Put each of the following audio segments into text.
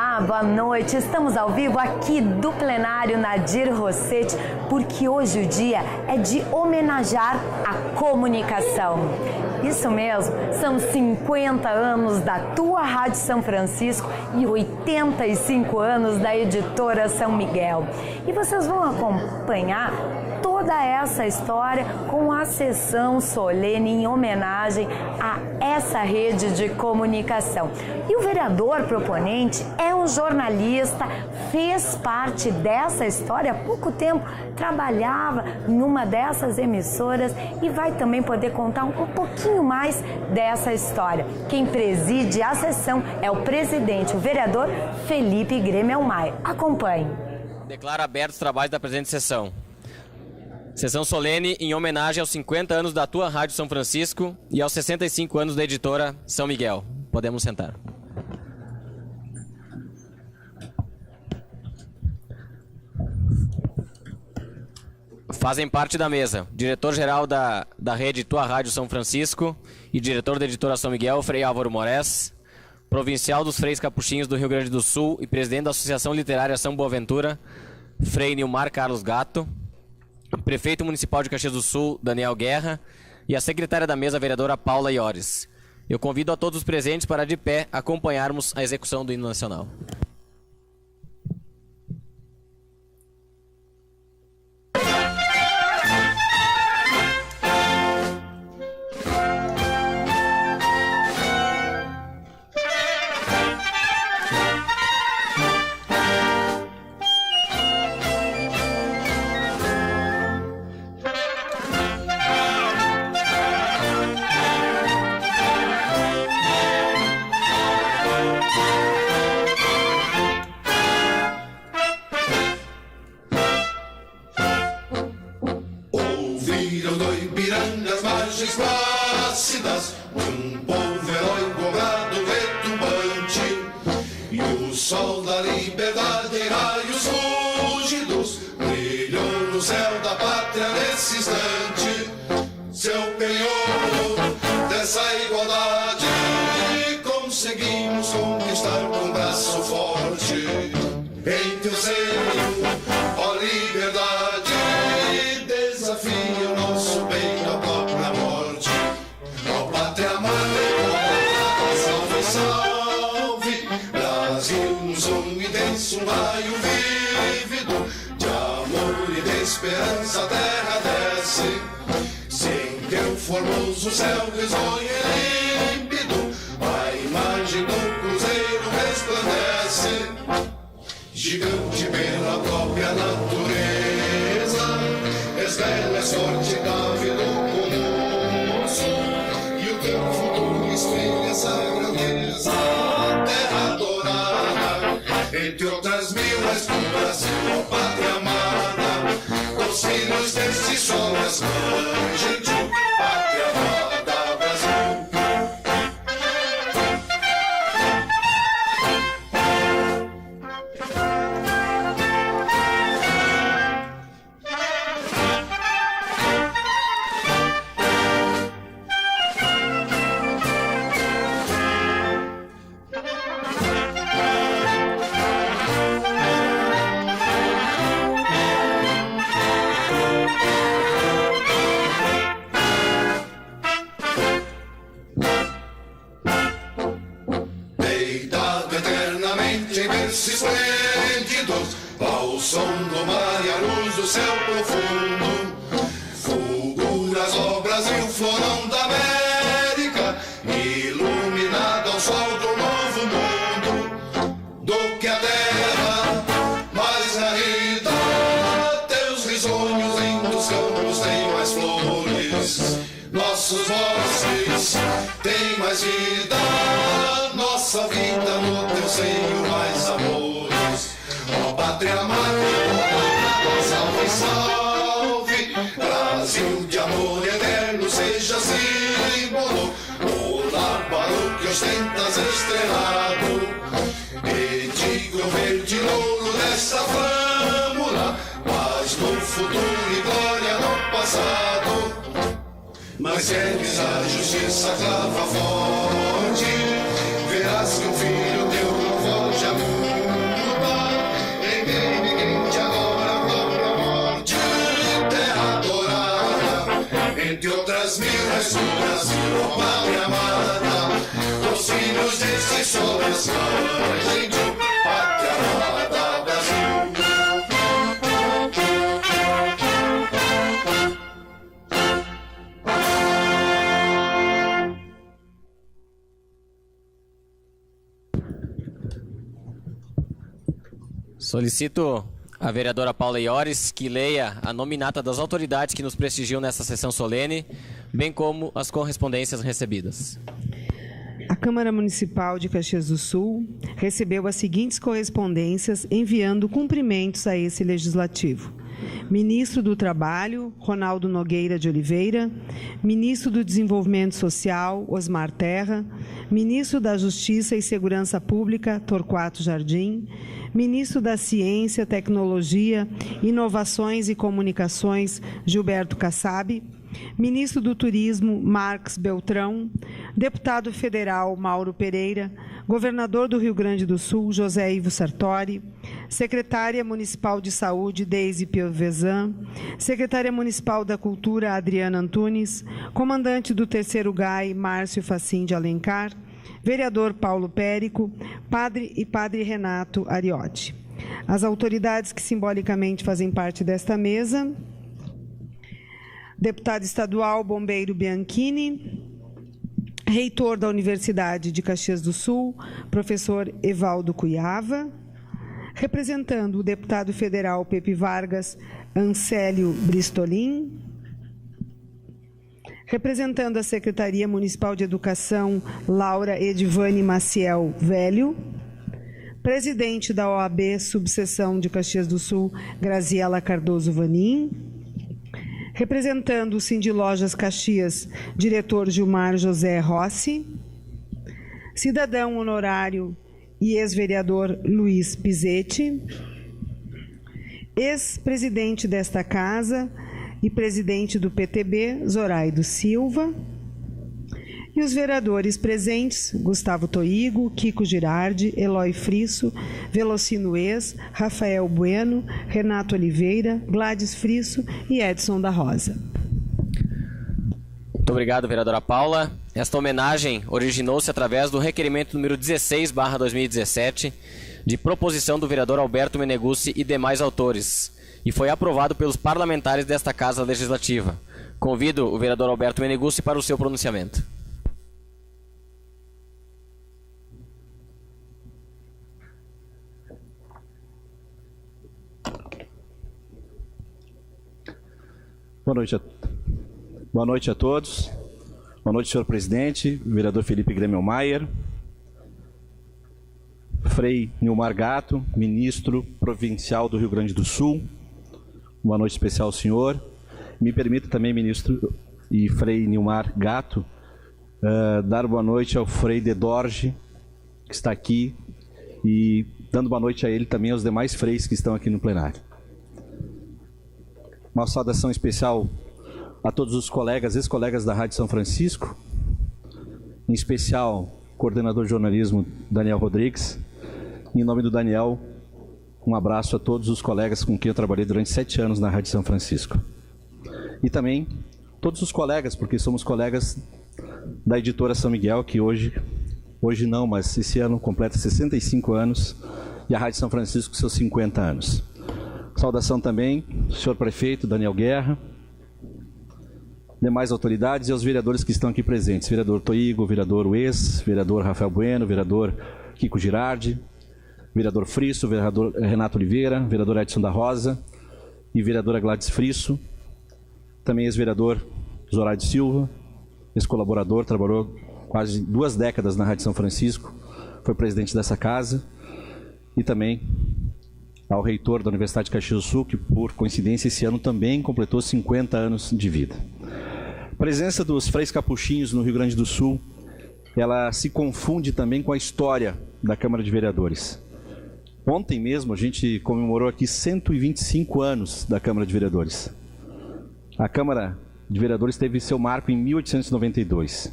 Olá, boa noite. Estamos ao vivo aqui do plenário Nadir Rossetti, porque hoje o dia é de homenagear a comunicação. Isso mesmo, são 50 anos da tua Rádio São Francisco e 85 anos da Editora São Miguel. E vocês vão acompanhar toda essa história com a sessão solene em homenagem a essa rede de comunicação. E o vereador proponente é um jornalista, fez parte dessa história há pouco tempo, trabalhava numa dessas emissoras e vai também poder contar um pouquinho mais dessa história. Quem preside a sessão é o presidente, o vereador Felipe Grêmio Maia. Acompanhe. Declaro abertos os trabalhos da presente sessão. Sessão solene em homenagem aos 50 anos da tua Rádio São Francisco e aos 65 anos da Editora São Miguel. Podemos sentar. Fazem parte da mesa diretor-geral da rede Tua Rádio São Francisco e diretor da Editora São Miguel, Frei Álvaro Moraes, provincial dos Freis Capuchinhos do Rio Grande do Sul e presidente da Associação Literária São Boaventura, Frei Nilmar Carlos Gato, prefeito municipal de Caxias do Sul, Daniel Guerra, e a secretária da mesa, a vereadora Paula Iores. Eu convido a todos os presentes para, de pé, acompanharmos a execução do hino nacional. Plácidas, de um povo herói cobrado retumbante, e o sol da liberdade em raios fúlgidos brilhou no céu da pátria nesse instante. Seu penhor dessa igualdade conseguimos conquistar com braço forte. Em teu seio, ó liberdade, desafia o nosso bem na própria morte. Ó pátria amada, salve, salve, Brasil, um som intenso, um raio vívido de amor e de esperança a terra desce. Sem teu formoso céu risonho e límpido, a imagem do cruzeiro resplandece. Gigante pela própria natureza, és bela, és forte, cávido como moço, e o teu futuro espelha essa grandeza. Terra dourada, entre outras mil, és do Brasil, ó pátria amada. Os filhos deste sol, és mãe gentil, pátria amada, Brasil. Esplêndidos, ao som do mar e a luz do céu profundo, fulgura as obras e o florão da América, iluminado ao sol do novo mundo. Do que a terra mais arida, teus risonhos lindos campos têm mais flores, nossos bosques têm mais vida, nossa vida no teu seio mais amores. Ó pátria amada, salve, salve, Brasil de amor eterno, seja símbolo, olá para o que ostentas estrelado, e digo eu verde louro dessa flâmula, paz no futuro e glória no passado. Mas queres a justiça clava forte, verás que um filho teu não foge a entre outras mil, és o Brasil, ó pátria amada, dos filhos deste sol nasceu, gentil, pátria amada, Brasil. Solicito a vereadora Paula Iores que leia a nominata das autoridades que nos prestigiam nessa sessão solene, bem como as correspondências recebidas. A Câmara Municipal de Caxias do Sul recebeu as seguintes correspondências enviando cumprimentos a esse Legislativo. Ministro do Trabalho, Ronaldo Nogueira de Oliveira. Ministro do Desenvolvimento Social, Osmar Terra. Ministro da Justiça e Segurança Pública, Torquato Jardim. Ministro da Ciência, Tecnologia, Inovações e Comunicações, Gilberto Kassab. Ministro do Turismo, Marcos Beltrão. Deputado Federal, Mauro Pereira. Governador do Rio Grande do Sul, José Ivo Sartori. Secretária Municipal de Saúde, Deise Piovesan. Secretária Municipal da Cultura, Adriana Antunes. Comandante do 3º GAI, Márcio Facim de Alencar. Vereador Paulo Périco, Padre Renato Ariotti. As autoridades que simbolicamente fazem parte desta mesa: deputado estadual Bombeiro Bianchini, reitor da Universidade de Caxias do Sul, professor Evaldo Cuiava, representando o deputado federal Pepe Vargas, Ancélio Bristolin, representando a Secretaria Municipal de Educação, Laura Edivane Maciel Velho, presidente da OAB Subseção de Caxias do Sul, Graziela Cardoso Vanim, representando o Cindy Lojas Caxias, diretor Gilmar José Rossi, cidadão honorário e ex-vereador Luiz Pizetti, ex-presidente desta casa e presidente do PTB, Zoraido Silva, e os vereadores presentes, Gustavo Toigo, Kiko Girardi, Eloy Frisso, Velocino Ex, Rafael Bueno, Renato Oliveira, Gladys Frisso e Edson da Rosa. Muito obrigado, vereadora Paula. Esta homenagem originou-se através do requerimento número 16/2017, de proposição do vereador Alberto Meneguzzi e demais autores, e foi aprovado pelos parlamentares desta Casa Legislativa. Convido o vereador Alberto Meneguzzi para o seu pronunciamento. Boa noite a todos. Boa noite, senhor presidente, vereador Felipe Gremmelmaier, Frei Nilmar Gatto, ministro provincial do Rio Grande do Sul. Boa noite especial ao senhor. Me permita também, ministro e Frei Nilmar Gatto, dar boa noite ao Frei Dedorge, que está aqui, e dando boa noite a ele também aos demais freis que estão aqui no plenário. Uma saudação especial a todos os colegas, ex-colegas da Rádio São Francisco, em especial coordenador de jornalismo Daniel Rodrigues. Em nome do Daniel, um abraço a todos os colegas com quem eu trabalhei durante 7 anos na Rádio São Francisco. E também todos os colegas, porque somos colegas da editora São Miguel, que hoje não, mas esse ano completa 65 anos, e a Rádio São Francisco seus 50 anos. Saudação também ao senhor prefeito Daniel Guerra, demais autoridades e aos vereadores que estão aqui presentes. Vereador Toigo, vereador Ues, vereador Rafael Bueno, vereador Kiko Girardi, vereador Frisso, vereador Renato Oliveira, vereador Edson da Rosa e vereadora Gladys Frisso. Também ex-vereador Zoraido Silva, ex-colaborador, trabalhou quase 2 décadas na Rádio São Francisco, foi presidente dessa casa. E também ao reitor da Universidade de Caxias do Sul, que por coincidência esse ano também completou 50 anos de vida. A presença dos freis capuchinhos no Rio Grande do Sul, ela se confunde também com a história da Câmara de Vereadores. Ontem mesmo a gente comemorou aqui 125 anos da Câmara de Vereadores. A Câmara de Vereadores teve seu marco em 1892.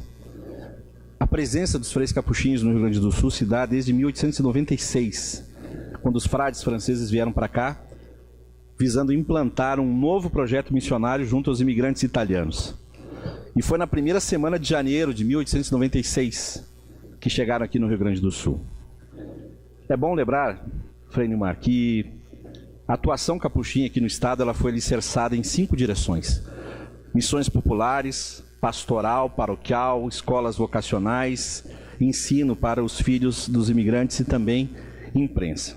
A presença dos freis capuchinhos no Rio Grande do Sul se dá desde 1896, quando os frades franceses vieram para cá, visando implantar um novo projeto missionário junto aos imigrantes italianos. E foi na primeira semana de janeiro de 1896 que chegaram aqui no Rio Grande do Sul. É bom lembrar, Frei Nilmar, que a atuação capuchinha aqui no estado ela foi alicerçada em 5 direções: missões populares, pastoral, paroquial, escolas vocacionais, ensino para os filhos dos imigrantes e também imprensa.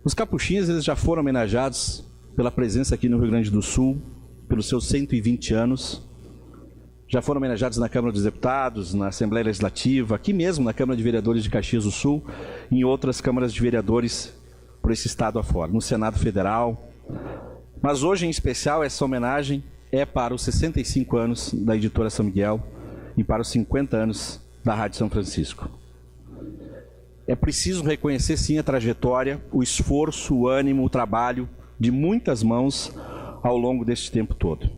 Os capuchinhas eles já foram homenageados pela presença aqui no Rio Grande do Sul, pelos seus 120 anos. Já foram homenageados na Câmara dos Deputados, na Assembleia Legislativa, aqui mesmo na Câmara de Vereadores de Caxias do Sul, e em outras câmaras de vereadores por esse estado afora, no Senado Federal. Mas hoje, em especial, essa homenagem é para os 65 anos da Editora São Miguel e para os 50 anos da Rádio São Francisco. É preciso reconhecer, sim, a trajetória, o esforço, o ânimo, o trabalho de muitas mãos ao longo deste tempo todo.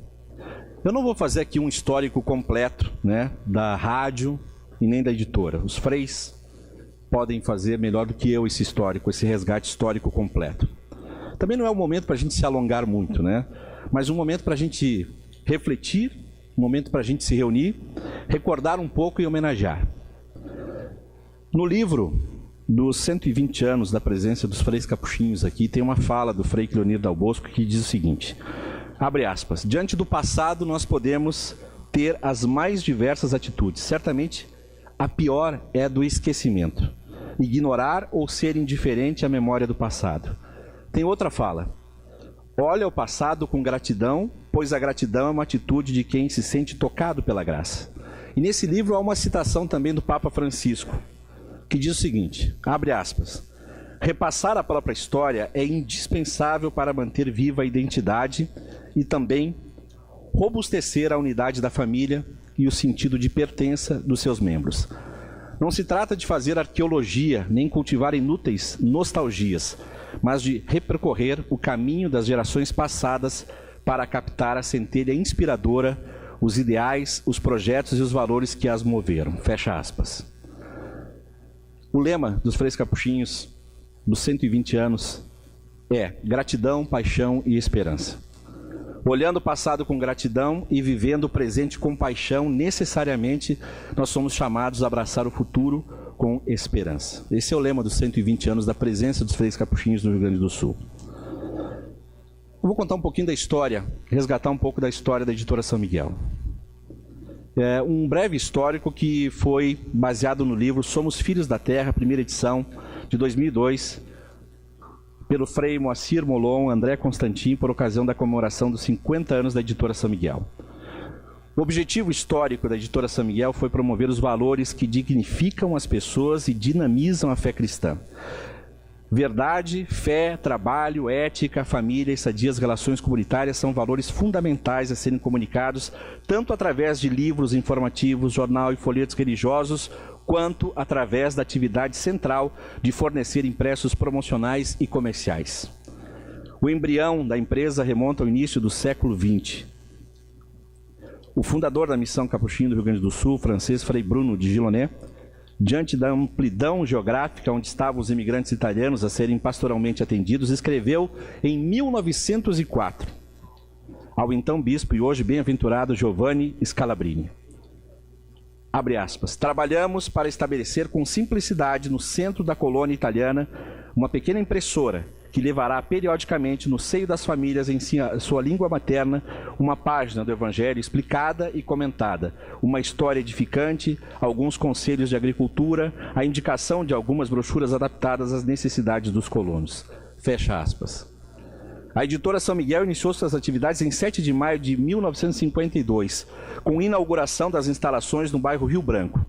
Eu não vou fazer aqui um histórico completo, né, da rádio e nem da editora. Os freis podem fazer melhor do que eu esse histórico, esse resgate histórico completo. Também não é um momento para a gente se alongar muito, né? Mas um momento para a gente refletir, um momento para a gente se reunir, recordar um pouco e homenagear. No livro dos 120 anos da presença dos freis capuchinhos aqui, tem uma fala do Frei Cleonir Dal Bosco que diz o seguinte, abre aspas, diante do passado nós podemos ter as mais diversas atitudes, certamente a pior é a do esquecimento, ignorar ou ser indiferente à memória do passado. Tem outra fala, olha o passado com gratidão, pois a gratidão é uma atitude de quem se sente tocado pela graça. E nesse livro há uma citação também do Papa Francisco, que diz o seguinte, abre aspas, repassar a própria história é indispensável para manter viva a identidade e também robustecer a unidade da família e o sentido de pertença dos seus membros. Não se trata de fazer arqueologia, nem cultivar inúteis nostalgias, mas de repercorrer o caminho das gerações passadas para captar a centelha inspiradora, os ideais, os projetos e os valores que as moveram. Fecha aspas. O lema dos freis capuchinhos, dos 120 anos, é gratidão, paixão e esperança. Olhando o passado com gratidão e vivendo o presente com paixão, necessariamente nós somos chamados a abraçar o futuro com esperança. Esse é o lema dos 120 anos da presença dos freis capuchinhos no Rio Grande do Sul. Eu vou contar um pouquinho da história, resgatar um pouco da história da Editora São Miguel. É um breve histórico que foi baseado no livro Somos Filhos da Terra, primeira edição de 2002, pelo Frei Moacir Molon, André Constantin, por ocasião da comemoração dos 50 anos da Editora São Miguel. O objetivo histórico da Editora São Miguel foi promover os valores que dignificam as pessoas e dinamizam a fé cristã. Verdade, fé, trabalho, ética, família, essadias, relações comunitárias são valores fundamentais a serem comunicados tanto através de livros informativos, jornal e folhetos religiosos, quanto através da atividade central de fornecer impressos promocionais e comerciais. O embrião da empresa remonta ao início do século XX. O fundador da Missão Capuchinho do Rio Grande do Sul, francês Frei Bruno de Gilonet, diante da amplidão geográfica onde estavam os imigrantes italianos a serem pastoralmente atendidos, escreveu em 1904 ao então bispo e hoje bem-aventurado Giovanni Scalabrini. Abre aspas, trabalhamos para estabelecer com simplicidade no centro da colônia italiana uma pequena impressora que levará periodicamente no seio das famílias em sua língua materna uma página do Evangelho explicada e comentada, uma história edificante, alguns conselhos de agricultura, a indicação de algumas brochuras adaptadas às necessidades dos colonos. Fecha aspas. A Editora São Miguel iniciou suas atividades em 7 de maio de 1952, com inauguração das instalações no bairro Rio Branco.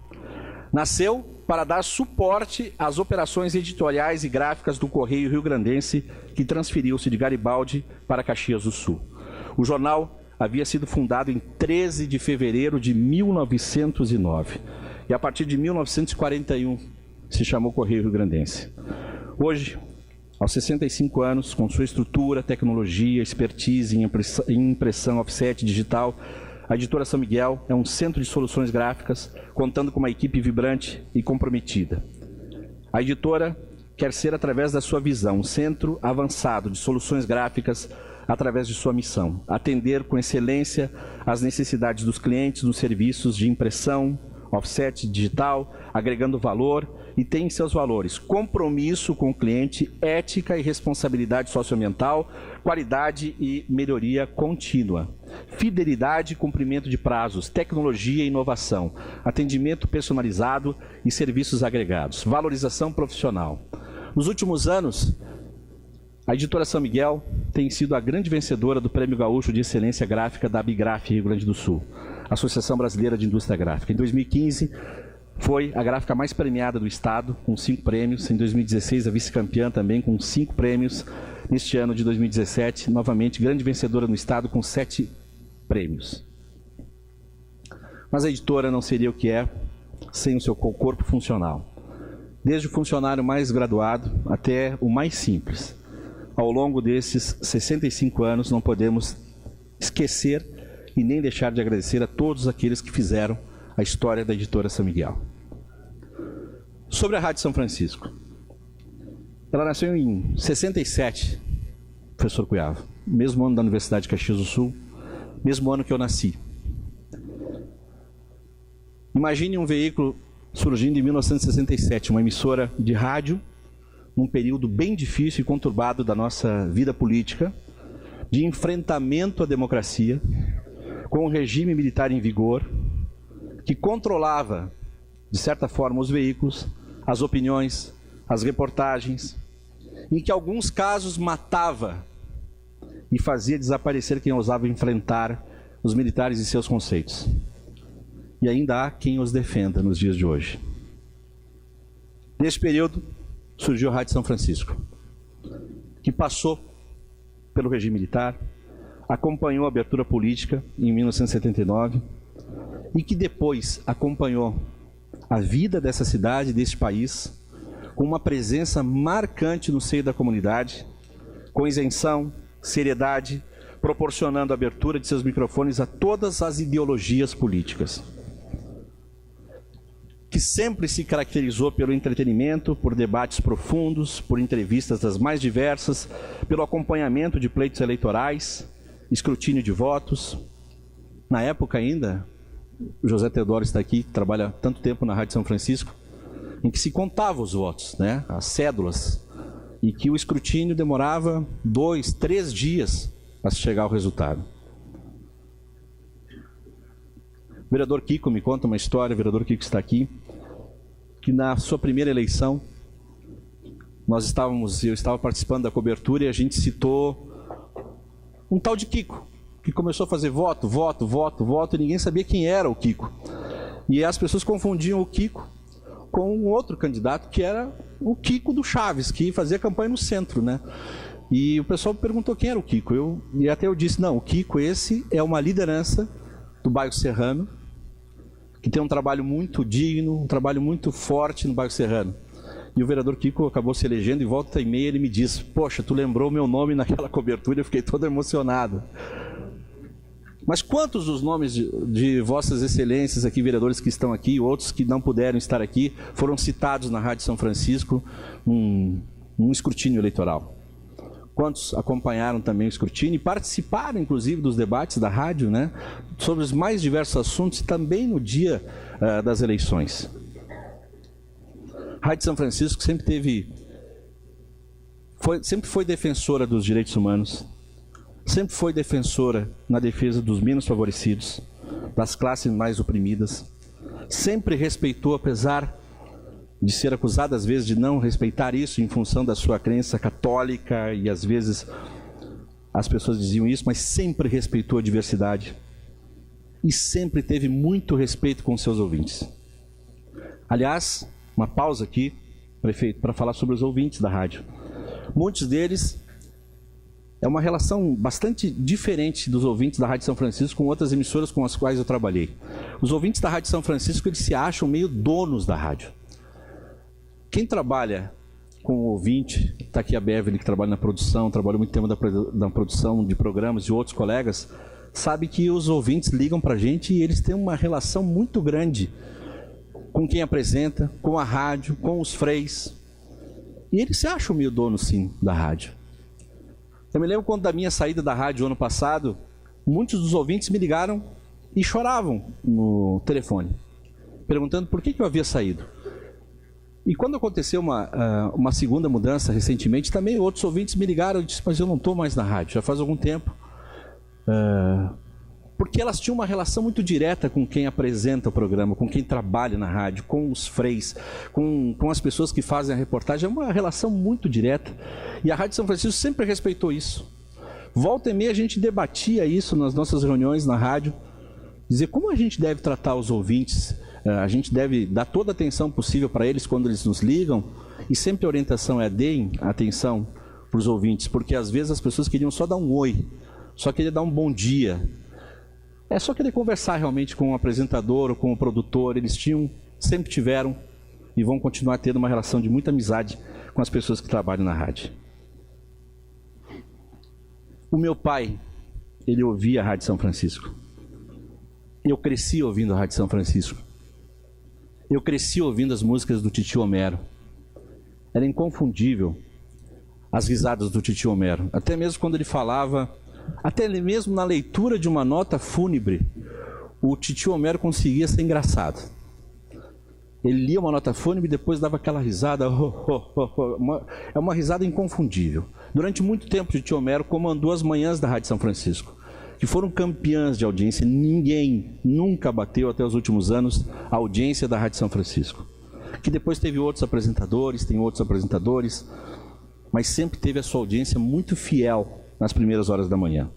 Nasceu para dar suporte às operações editoriais e gráficas do Correio Rio-Grandense, que transferiu-se de Garibaldi para Caxias do Sul. O jornal havia sido fundado em 13 de fevereiro de 1909 e a partir de 1941 se chamou Correio Rio-Grandense. Hoje, aos 65 anos, com sua estrutura, tecnologia, expertise em impressão offset digital, a Editora São Miguel é um centro de soluções gráficas, contando com uma equipe vibrante e comprometida. A editora quer ser, através da sua visão, um centro avançado de soluções gráficas, através de sua missão: atender com excelência as necessidades dos clientes nos serviços de impressão, offset digital, agregando valor, e tem em seus valores compromisso com o cliente, ética e responsabilidade socioambiental, qualidade e melhoria contínua, fidelidade e cumprimento de prazos, tecnologia e inovação, atendimento personalizado e serviços agregados, valorização profissional. Nos últimos anos, a Editora São Miguel tem sido a grande vencedora do Prêmio Gaúcho de Excelência Gráfica da Abigraf Rio Grande do Sul, Associação Brasileira de Indústria Gráfica. Em 2015, foi a gráfica mais premiada do estado, com 5 prêmios. Em 2016, a vice-campeã também, com 5 prêmios. Neste ano de 2017, novamente, grande vencedora no estado, com 7 prêmios. Mas a editora não seria o que é sem o seu corpo funcional. Desde o funcionário mais graduado até o mais simples. Ao longo desses 65 anos, não podemos esquecer e nem deixar de agradecer a todos aqueles que fizeram a história da Editora São Miguel. Sobre a Rádio São Francisco. Ela nasceu em 67, professor Cuyava, mesmo ano da Universidade de Caxias do Sul, mesmo ano que eu nasci. Imagine um veículo surgindo em 1967, uma emissora de rádio, num período bem difícil e conturbado da nossa vida política, de enfrentamento à democracia, com o regime militar em vigor, que controlava, de certa forma, os veículos, as opiniões, as reportagens, em que, em alguns casos, matava e fazia desaparecer quem ousava enfrentar os militares e seus conceitos. E ainda há quem os defenda nos dias de hoje. Neste período, surgiu a Rádio São Francisco, que passou pelo regime militar, acompanhou a abertura política em 1979, e que depois acompanhou a vida dessa cidade, desse país, com uma presença marcante no seio da comunidade, com isenção, seriedade, proporcionando a abertura de seus microfones a todas as ideologias políticas. Que sempre se caracterizou pelo entretenimento, por debates profundos, por entrevistas das mais diversas, pelo acompanhamento de pleitos eleitorais, escrutínio de votos. Na época ainda, o José Teodoro está aqui, que trabalha tanto tempo na Rádio São Francisco, em que se contava os votos, né, as cédulas, e que o escrutínio demorava 2, 3 dias para chegar ao resultado. O vereador Kiko me conta uma história, o vereador Kiko está aqui, que na sua primeira eleição, eu estava participando da cobertura e a gente citou um tal de Kiko, que começou a fazer voto, e ninguém sabia quem era o Kiko. E as pessoas confundiam o Kiko com um outro candidato, que era o Kiko do Chaves, que fazia campanha no centro, né? E o pessoal perguntou quem era o Kiko. E até eu disse, não, o Kiko esse é uma liderança do bairro Serrano, que tem um trabalho muito digno, um trabalho muito forte no bairro Serrano. E o vereador Kiko acabou se elegendo, e volta e meia ele me diz, poxa, tu lembrou meu nome naquela cobertura, eu fiquei todo emocionado. Mas quantos dos nomes de vossas excelências aqui, vereadores que estão aqui, outros que não puderam estar aqui, foram citados na Rádio São Francisco num escrutínio eleitoral? Quantos acompanharam também o escrutínio e participaram, inclusive, dos debates da rádio, né, sobre os mais diversos assuntos, também no dia das eleições? A Rádio São Francisco sempre foi defensora dos direitos humanos, sempre foi defensora na defesa dos menos favorecidos, das classes mais oprimidas, sempre respeitou, apesar de ser acusada às vezes de não respeitar isso em função da sua crença católica, e às vezes as pessoas diziam isso, mas sempre respeitou a diversidade e sempre teve muito respeito com seus ouvintes. Aliás, uma pausa aqui, prefeito, para falar sobre os ouvintes da rádio. Muitos deles é uma relação bastante diferente dos ouvintes da Rádio São Francisco com outras emissoras com as quais eu trabalhei. Os ouvintes da Rádio São Francisco, eles se acham meio donos da rádio. Quem trabalha com o ouvinte, está aqui a Beverly, que trabalha na produção, trabalha muito tempo na produção de programas, e outros colegas, sabe que os ouvintes ligam para a gente e eles têm uma relação muito grande com quem apresenta, com a rádio, com os freis. E eles se acham meio donos, sim, da rádio. Eu me lembro quando da minha saída da rádio ano passado, muitos dos ouvintes me ligaram e choravam no telefone, perguntando por que eu havia saído. E quando aconteceu uma segunda mudança recentemente, também outros ouvintes me ligaram e disseram, mas eu não estou mais na rádio, já faz algum tempo. Porque elas tinham uma relação muito direta com quem apresenta o programa, com quem trabalha na rádio, com os freis, com as pessoas que fazem a reportagem. É uma relação muito direta. E a Rádio São Francisco sempre respeitou isso. Volta e meia a gente debatia isso nas nossas reuniões na rádio, dizer como a gente deve tratar os ouvintes. A gente deve dar toda a atenção possível para eles quando eles nos ligam, e sempre a orientação é deem atenção para os ouvintes, porque às vezes as pessoas queriam só dar um oi, só queriam dar um bom dia, é só querer conversar realmente com o apresentador ou com o produtor. Eles sempre tiveram e vão continuar tendo uma relação de muita amizade com as pessoas que trabalham na rádio. O meu pai, ele ouvia a Rádio São Francisco. Eu cresci ouvindo a Rádio São Francisco. Eu cresci ouvindo as músicas do Titio Homero. Era inconfundível as risadas do Titio Homero. Até mesmo quando ele falava, até mesmo na leitura de uma nota fúnebre, o Titio Homero conseguia ser engraçado. Ele lia uma nota fúnebre e depois dava aquela risada. É uma risada inconfundível. Durante muito tempo, o Titio Homero comandou as manhãs da Rádio São Francisco, que foram campeãs de audiência. Ninguém nunca bateu até os últimos anos a audiência da Rádio São Francisco, que depois teve outros apresentadores, tem outros apresentadores, mas sempre teve a sua audiência muito fiel nas primeiras horas da manhã.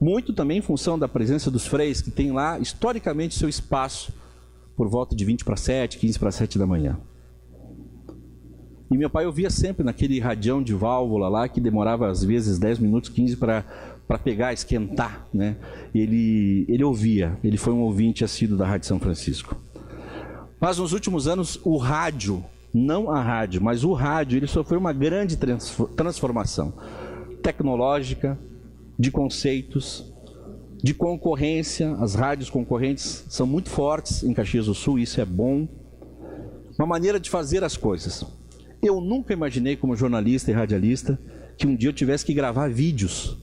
Muito também em função da presença dos freis, que tem lá historicamente seu espaço por volta de 20 para 7, 15 para 7 da manhã. E meu pai ouvia sempre naquele radião de válvula lá, que demorava às vezes 10 minutos, 15 para pegar, esquentar, né? Ele ouvia, ele foi um ouvinte assíduo da Rádio São Francisco. Mas nos últimos anos, o rádio, não a rádio, mas o rádio, ele sofreu uma grande transformação tecnológica, de conceitos, de concorrência. As rádios concorrentes são muito fortes em Caxias do Sul, isso é bom. Uma maneira de fazer as coisas. Eu nunca imaginei, como jornalista e radialista, que um dia eu tivesse que gravar vídeos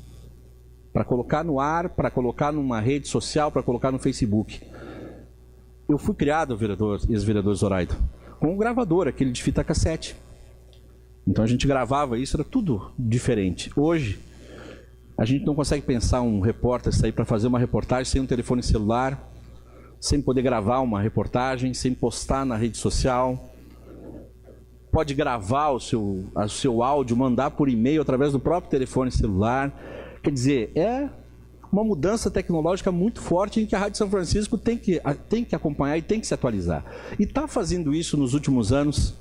para colocar no ar, para colocar numa rede social, para colocar no Facebook. Eu fui criado, ex-vereador Zoraida, com um gravador, aquele de fita cassete. Então a gente gravava isso, era tudo diferente. Hoje, a gente não consegue pensar um repórter sair para fazer uma reportagem sem um telefone celular, sem poder gravar uma reportagem, sem postar na rede social. Pode gravar o seu áudio, mandar por e-mail através do próprio telefone celular. Quer dizer, é uma mudança tecnológica muito forte em que a Rádio São Francisco tem que acompanhar e tem que se atualizar. E está fazendo isso nos últimos anos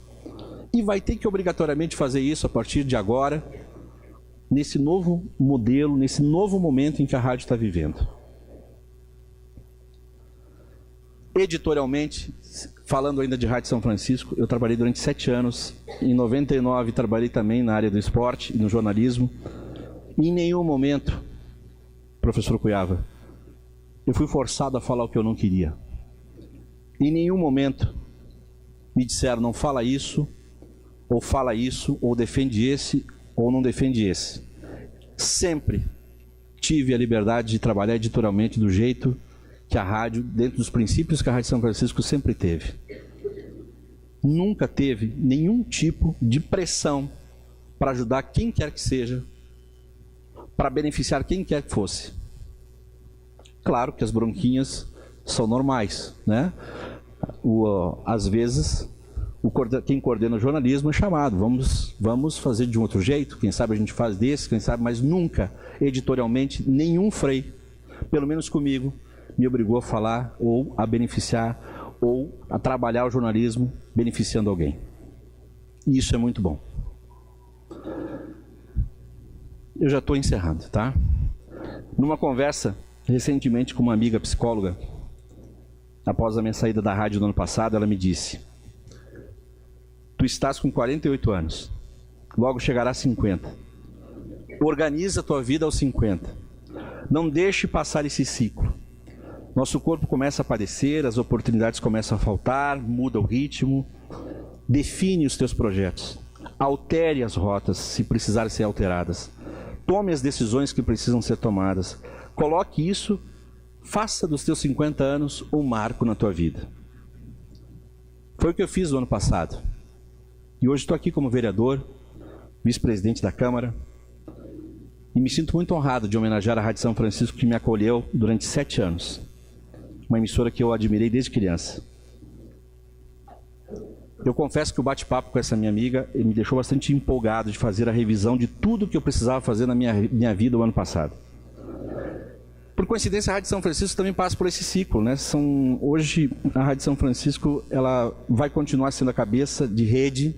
e vai ter que obrigatoriamente fazer isso a partir de agora, nesse novo modelo, nesse novo momento em que a rádio está vivendo. Editorialmente, falando ainda de Rádio São Francisco, eu trabalhei durante 7 anos. Em 99 trabalhei também na área do esporte e no jornalismo. E em nenhum momento, professor Cuiava, eu fui forçado a falar o que eu não queria. Em nenhum momento me disseram, não fala isso, ou defende esse, ou não defende esse. Sempre tive a liberdade de trabalhar editorialmente do jeito que a rádio, dentro dos princípios que a Rádio São Francisco sempre teve. Nunca teve nenhum tipo de pressão para ajudar quem quer que seja, para beneficiar quem quer que fosse. Claro que as bronquinhas são normais, né? Às vezes, quem coordena o jornalismo é chamado, vamos fazer de um outro jeito, quem sabe a gente faz desse, quem sabe, mas nunca, editorialmente, nenhum frei, pelo menos comigo, me obrigou a falar ou a beneficiar ou a trabalhar o jornalismo beneficiando alguém. E isso é muito bom. Eu já estou encerrando, tá? Numa conversa recentemente com uma amiga psicóloga, após a minha saída da rádio no ano passado, ela me disse: tu estás com 48 anos, logo chegará a 50. Organiza a tua vida aos 50. Não deixe passar esse ciclo. Nosso corpo começa a padecer, as oportunidades começam a faltar, muda o ritmo. Define os teus projetos. Altere as rotas, se precisarem ser alteradas. tome as decisões que precisam ser tomadas. Coloque isso, faça dos teus 50 anos um marco na tua vida. Foi o que eu fiz no ano passado. E hoje estou aqui como vereador, vice-presidente da Câmara, e me sinto muito honrado de homenagear a Rádio São Francisco, que me acolheu durante 7 anos. Uma emissora que eu admirei desde criança. Eu confesso que o bate-papo com essa minha amiga me deixou bastante empolgado de fazer a revisão de tudo que eu precisava fazer na minha vida o ano passado. Por coincidência, a Rádio São Francisco também passa por esse ciclo, né? Hoje, a Rádio São Francisco ela vai continuar sendo a cabeça de rede,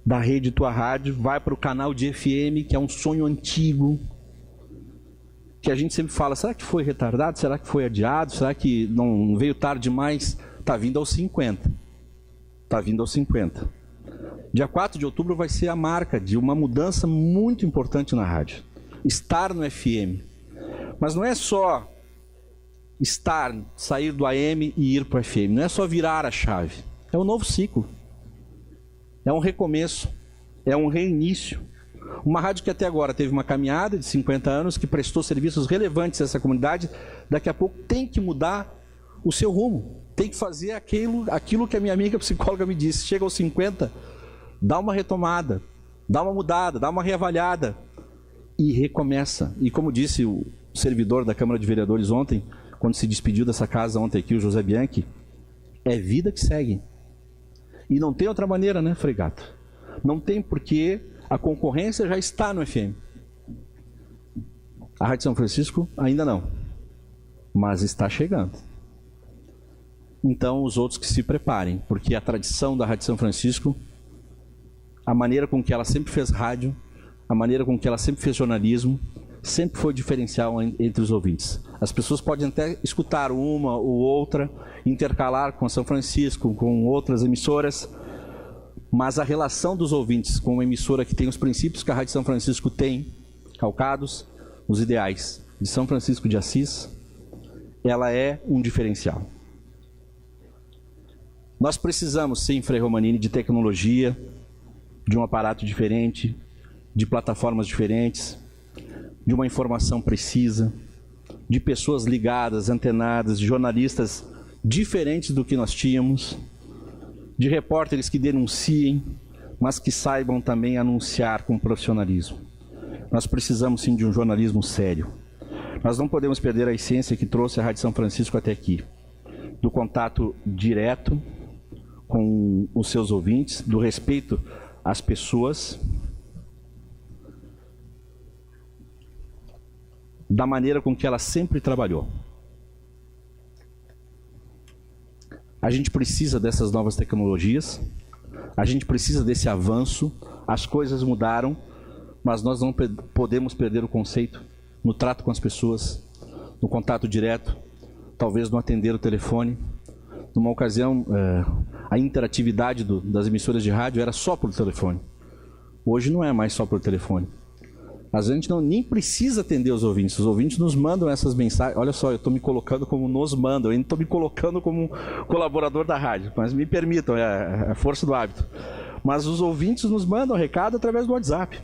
da rede Tua Rádio, vai para o canal de FM, que é um sonho antigo, que a gente sempre fala, será que foi retardado? Será que foi adiado? Será que não veio tarde demais? Está vindo aos 50. Está vindo aos 50. Dia 4 de outubro vai ser a marca de uma mudança muito importante na rádio. Estar no FM. Mas não é só estar, sair do AM e ir para o FM. Não é só virar a chave. É um novo ciclo. É um recomeço. É um reinício. Uma rádio que até agora teve uma caminhada de 50 anos, que prestou serviços relevantes a essa comunidade, daqui a pouco tem que mudar o seu rumo. Tem que fazer aquilo que a minha amiga psicóloga me disse. Chega aos 50, dá uma retomada, dá uma mudada, dá uma reavaliada e recomeça. E como disse o servidor da Câmara de Vereadores ontem, quando se despediu dessa casa ontem aqui, o José Bianchi, é vida que segue. E não tem outra maneira, né, Frei Gato? Não tem, porque a concorrência já está no FM. A Rádio São Francisco ainda não, mas está chegando. Então, os outros que se preparem, porque a tradição da Rádio São Francisco, a maneira com que ela sempre fez rádio, a maneira com que ela sempre fez jornalismo, sempre foi diferencial entre os ouvintes. As pessoas podem até escutar uma ou outra, intercalar com a São Francisco, com outras emissoras, mas a relação dos ouvintes com uma emissora que tem os princípios que a Rádio São Francisco tem, calcados, os ideais de São Francisco de Assis, ela é um diferencial. Nós precisamos, sim, Frei Romanini, de tecnologia, de um aparato diferente, de plataformas diferentes, de uma informação precisa, de pessoas ligadas, antenadas, de jornalistas diferentes do que nós tínhamos, de repórteres que denunciem, mas que saibam também anunciar com profissionalismo. Nós precisamos, sim, de um jornalismo sério. Nós não podemos perder a essência que trouxe a Rádio São Francisco até aqui, do contato direto com os seus ouvintes, do respeito às pessoas, da maneira com que ela sempre trabalhou. A gente precisa dessas novas tecnologias, a gente precisa desse avanço, as coisas mudaram, mas nós não podemos perder o conceito no trato com as pessoas, no contato direto, talvez no atender o telefone. Numa ocasião, a interatividade das emissoras de rádio era só por telefone. Hoje não é mais só por telefone. Mas a gente nem precisa atender os ouvintes nos mandam essas mensagens. Olha só, eu estou me colocando como nos mandam, eu não estou me colocando como colaborador da rádio, mas me permitam, é a força do hábito. Mas os ouvintes nos mandam recado através do WhatsApp.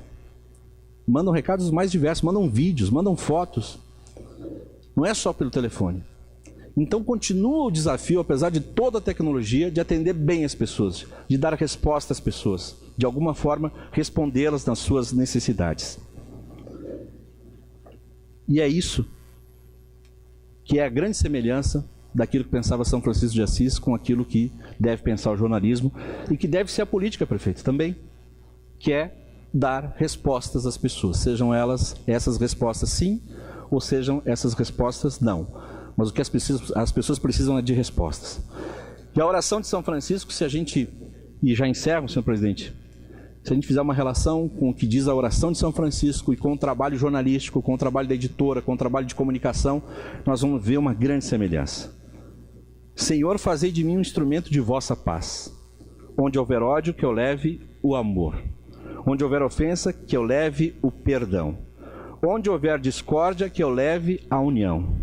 Mandam recados mais diversos, mandam vídeos, mandam fotos. Não é só pelo telefone. Então continua o desafio, apesar de toda a tecnologia, de atender bem as pessoas, de dar resposta às pessoas, de alguma forma respondê-las nas suas necessidades. E é isso que é a grande semelhança daquilo que pensava São Francisco de Assis com aquilo que deve pensar o jornalismo e que deve ser a política, prefeito, também, que é dar respostas às pessoas, sejam elas essas respostas sim, ou sejam essas respostas não. Mas o que as pessoas precisam é de respostas. E a oração de São Francisco, se a gente, e já encerro, senhor presidente, se a gente fizer uma relação com o que diz a oração de São Francisco e com o trabalho jornalístico, com o trabalho da editora, com o trabalho de comunicação, nós vamos ver uma grande semelhança. Senhor, fazei de mim um instrumento de vossa paz. Onde houver ódio, que eu leve o amor. Onde houver ofensa, que eu leve o perdão. Onde houver discórdia, que eu leve a união.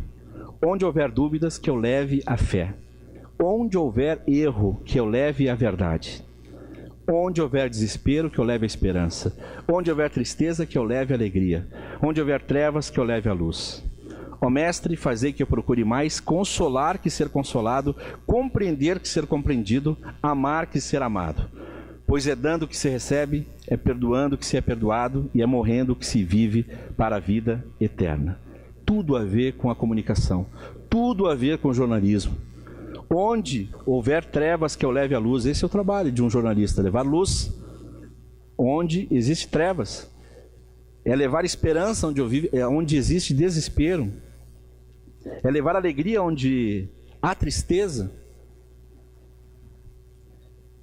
Onde houver dúvidas, que eu leve a fé. Onde houver erro, que eu leve a verdade. Onde houver desespero, que eu leve a esperança. Onde houver tristeza, que eu leve a alegria. Onde houver trevas, que eu leve a luz. Ó Mestre, fazei que eu procure mais consolar que ser consolado, compreender que ser compreendido, amar que ser amado. Pois é dando que se recebe, é perdoando que se é perdoado e é morrendo que se vive para a vida eterna. Tudo a ver com a comunicação, tudo a ver com o jornalismo. Onde houver trevas, que eu leve a luz. Esse é o trabalho de um jornalista, levar luz onde existe trevas. É levar esperança onde existe desespero. É levar alegria onde há tristeza.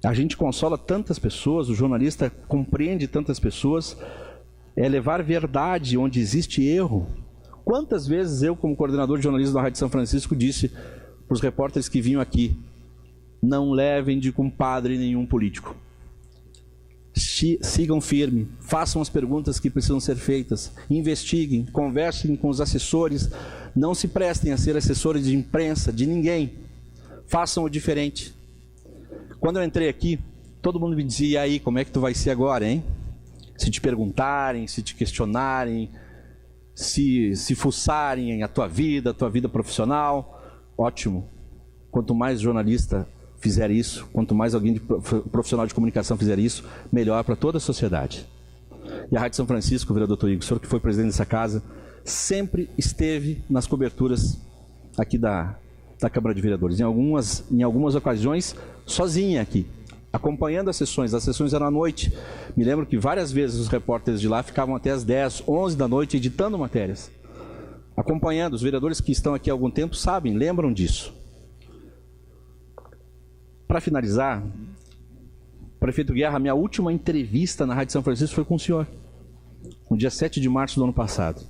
A gente consola tantas pessoas, o jornalista compreende tantas pessoas. É levar verdade onde existe erro. Quantas vezes eu, como coordenador de jornalismo da Rádio São Francisco, disse para os repórteres que vinham aqui: não levem de compadre nenhum político. Sigam firme, façam as perguntas que precisam ser feitas, investiguem, conversem com os assessores, não se prestem a ser assessores de imprensa, de ninguém. Façam o diferente. Quando eu entrei aqui, todo mundo me dizia: e aí, como é que tu vai ser agora, hein? Se te perguntarem, se te questionarem, se fuçarem a tua vida profissional, ótimo. Quanto mais jornalista fizer isso, quanto mais alguém profissional de comunicação fizer isso, melhor para toda a sociedade. E a Rádio São Francisco, vereador Toigo, o senhor que foi presidente dessa casa, sempre esteve nas coberturas aqui da Câmara de Vereadores. Em algumas ocasiões, sozinha aqui, acompanhando as sessões eram à noite. Me lembro que várias vezes os repórteres de lá ficavam até as 10, 11 da noite editando matérias, acompanhando. Os vereadores que estão aqui há algum tempo sabem, lembram disso. Para finalizar, prefeito Guerra, minha última entrevista na Rádio São Francisco foi com o senhor, no dia 7 de março do ano passado.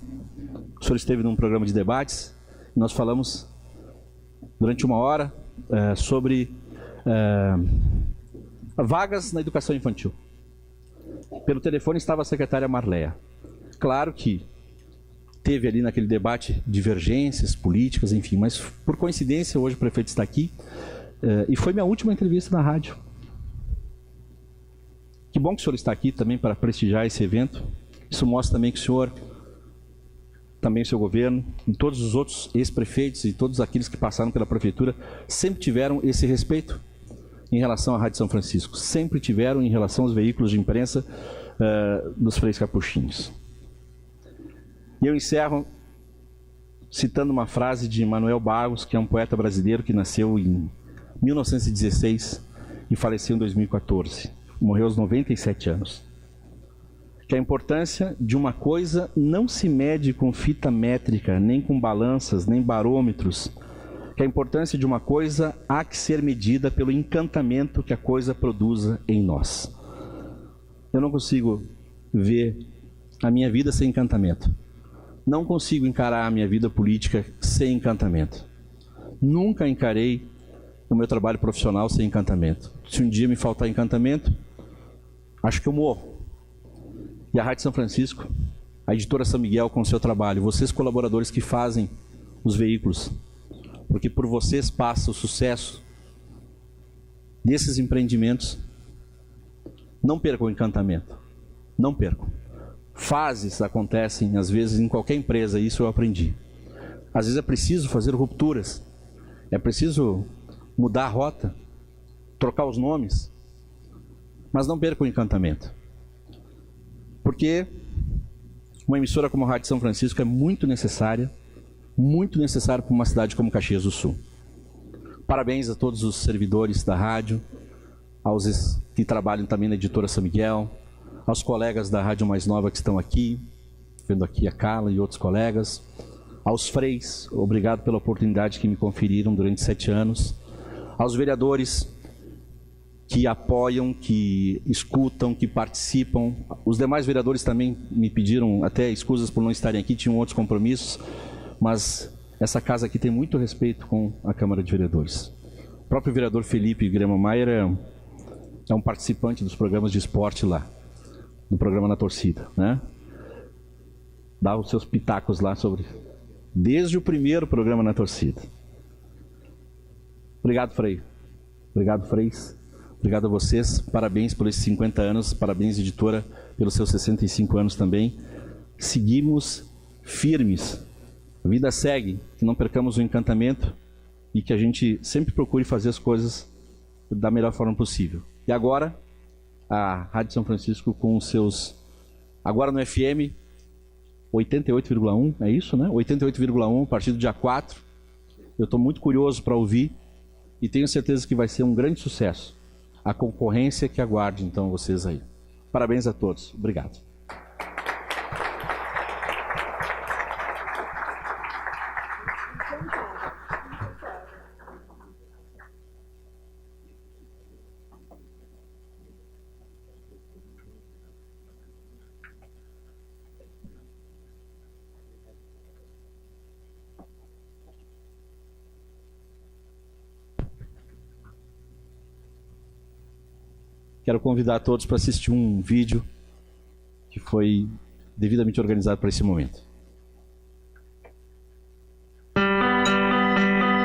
O senhor esteve num programa de debates, e nós falamos durante 1 hora sobre vagas na educação infantil. Pelo telefone estava a secretária Marleia. Claro que teve ali naquele debate divergências políticas, enfim, mas por coincidência hoje o prefeito está aqui e foi minha última entrevista na rádio. Que bom que o senhor está aqui também para prestigiar esse evento. Isso mostra também que o senhor, também o seu governo, e todos os outros ex-prefeitos e todos aqueles que passaram pela prefeitura sempre tiveram esse respeito em relação à Rádio São Francisco, sempre tiveram em relação aos veículos de imprensa dos Freis Capuchinhos. E eu encerro citando uma frase de Manuel Barros, que é um poeta brasileiro que nasceu em 1916 e faleceu em 2014. Morreu aos 97 anos. Que a importância de uma coisa não se mede com fita métrica, nem com balanças, nem barômetros. Que a importância de uma coisa há que ser medida pelo encantamento que a coisa produza em nós. Eu não consigo ver a minha vida sem encantamento. Não consigo encarar a minha vida política sem encantamento. Nunca encarei o meu trabalho profissional sem encantamento. Se um dia me faltar encantamento, acho que eu morro. E a Rádio São Francisco, a editora São Miguel com o seu trabalho, vocês colaboradores que fazem os veículos, porque por vocês passa o sucesso desses empreendimentos, não percam o encantamento. Não percam. Fases acontecem, às vezes, em qualquer empresa, isso eu aprendi. Às vezes é preciso fazer rupturas, é preciso mudar a rota, trocar os nomes, mas não percam o encantamento. Porque uma emissora como a Rádio São Francisco é muito necessária para uma cidade como Caxias do Sul. Parabéns a todos os servidores da rádio, aos que trabalham também na editora São Miguel, aos colegas da Rádio Mais Nova que estão aqui, vendo aqui a Carla e outros colegas, aos freis, obrigado pela oportunidade que me conferiram durante 7 anos, aos vereadores que apoiam, que escutam, que participam. Os demais vereadores também me pediram até escusas por não estarem aqui, tinham outros compromissos, mas essa casa aqui tem muito respeito com a Câmara de Vereadores. O próprio vereador Felipe Grema Maier é um participante dos programas de esporte lá, no programa Na Torcida, né? Dá os seus pitacos lá sobre, desde o primeiro programa Na Torcida. Obrigado, Frei. Obrigado, Freis. Obrigado a vocês, parabéns pelos 50 anos, parabéns, editora, pelos seus 65 anos também. Seguimos firmes, a vida segue, que não percamos o encantamento e que a gente sempre procure fazer as coisas da melhor forma possível. E agora, a Rádio São Francisco com os seus, agora no FM, 88,1, é isso, né? 88,1, a partir do dia 4. Eu estou muito curioso para ouvir e tenho certeza que vai ser um grande sucesso. A concorrência que aguarde, então, vocês aí. Parabéns a todos. Obrigado. Quero convidar a todos para assistir um vídeo que foi devidamente organizado para esse momento.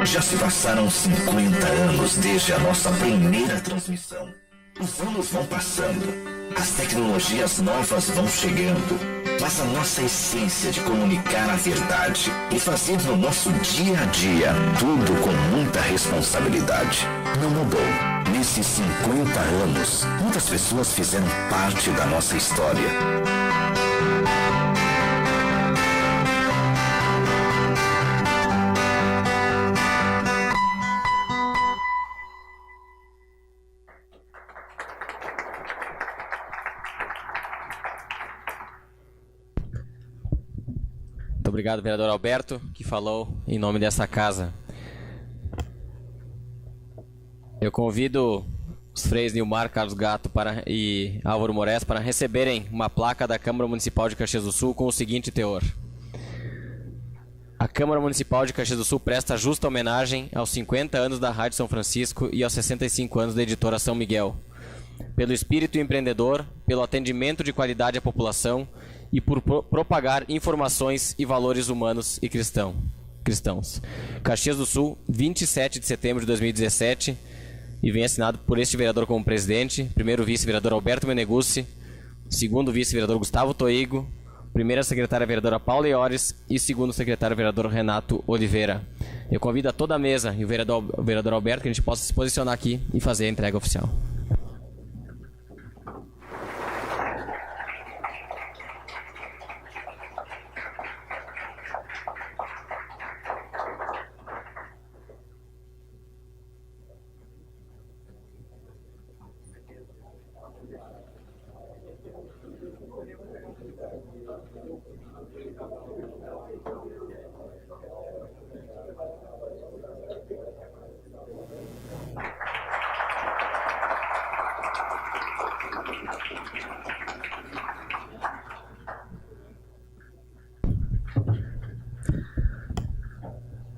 Já se passaram 50 anos desde a nossa primeira transmissão. Os anos vão passando, as tecnologias novas vão chegando, mas a nossa essência de comunicar a verdade e fazer no nosso dia a dia tudo com muita responsabilidade não mudou. Nesses 50 anos, muitas pessoas fizeram parte da nossa história. Muito obrigado, vereador Alberto, que falou em nome dessa casa. Eu convido os freis Nilmar, Carlos Gato e Álvaro Moraes para receberem uma placa da Câmara Municipal de Caxias do Sul com o seguinte teor: a Câmara Municipal de Caxias do Sul presta justa homenagem aos 50 anos da Rádio São Francisco e aos 65 anos da Editora São Miguel, pelo espírito empreendedor, pelo atendimento de qualidade à população e por propagar informações e valores humanos e cristãos. Caxias do Sul, 27 de setembro de 2017, e vem assinado por este vereador como presidente, primeiro vice-vereador Alberto Meneguzzi, segundo vice-vereador Gustavo Toigo, primeira secretária vereadora Paula Iores e segundo secretário vereador Renato Oliveira. Eu convido a toda a mesa e o vereador Alberto que a gente possa se posicionar aqui e fazer a entrega oficial.